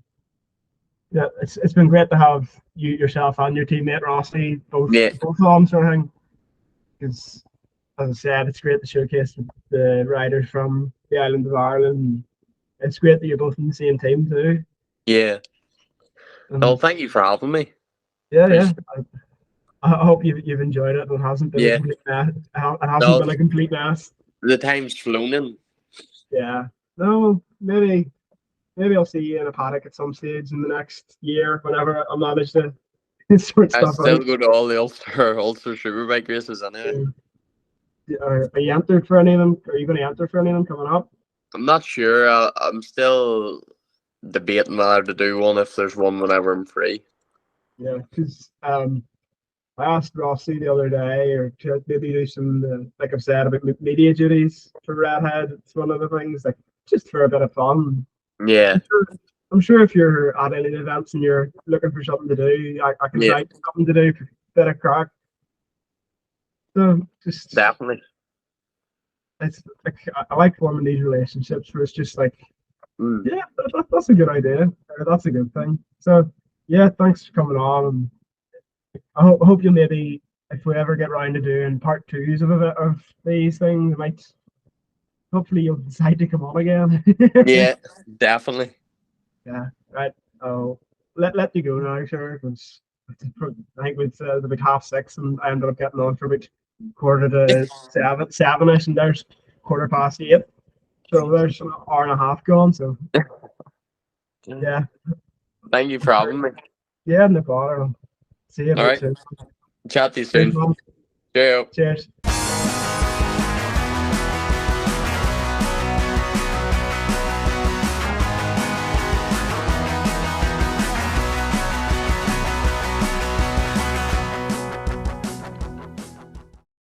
Speaker 1: Yeah, it's been great to have you yourself and your teammate Rossi
Speaker 2: Yeah.
Speaker 1: both on sort of thing. Because as I said, it's great to showcase the riders from the island of Ireland. It's great that you're both in the same team too.
Speaker 2: Yeah.
Speaker 1: And
Speaker 2: Well, thank you for having me.
Speaker 1: yeah, yeah.
Speaker 2: Appreciate
Speaker 1: I hope you've enjoyed it. It hasn't been a
Speaker 2: Yeah.
Speaker 1: complete mess. It hasn't
Speaker 2: No,
Speaker 1: been a complete mess.
Speaker 2: the time's flown in.
Speaker 1: Yeah. No, maybe I'll see you in a paddock at some stage in the next year, whenever I manage to sort
Speaker 2: I
Speaker 1: stuff
Speaker 2: still
Speaker 1: out.
Speaker 2: go to all the Ulster Superbike races anyway.
Speaker 1: Are you entered for any of them? Are you going to enter for any of them coming up?
Speaker 2: I'm not sure. I'm still debating whether to do one if there's one whenever I'm free.
Speaker 1: Yeah, because I asked Rossi the other day, or to maybe do some, like I've said, about media duties for Redhead. It's one of the things, like just for a bit of fun.
Speaker 2: Yeah.
Speaker 1: I'm sure if you're at any events and you're looking for something to do, I can
Speaker 2: Yeah.
Speaker 1: find something to do for a bit of crack. So just
Speaker 2: Definitely.
Speaker 1: it's like I like forming these relationships where it's just like,
Speaker 2: Mm.
Speaker 1: yeah, that's a good idea. That's a good thing. So yeah, thanks for coming on, and I hope you maybe, if we ever get round to doing part twos of a bit of these things, might hopefully you'll decide to come on again.
Speaker 2: Yeah, definitely.
Speaker 1: Yeah, right. Oh, let you go now, sure. Because I think it's about 6:30, and I ended up getting on for about quarter to sevenish, and there's 8:15. So there's an hour and a half gone. So yeah,
Speaker 2: Thank you for having me.
Speaker 1: yeah, no bother. See you
Speaker 2: All
Speaker 1: about
Speaker 2: right.
Speaker 1: soon.
Speaker 2: Chat to you
Speaker 1: Cheers,
Speaker 2: soon.
Speaker 1: man.
Speaker 2: Cheerio.
Speaker 1: Cheers.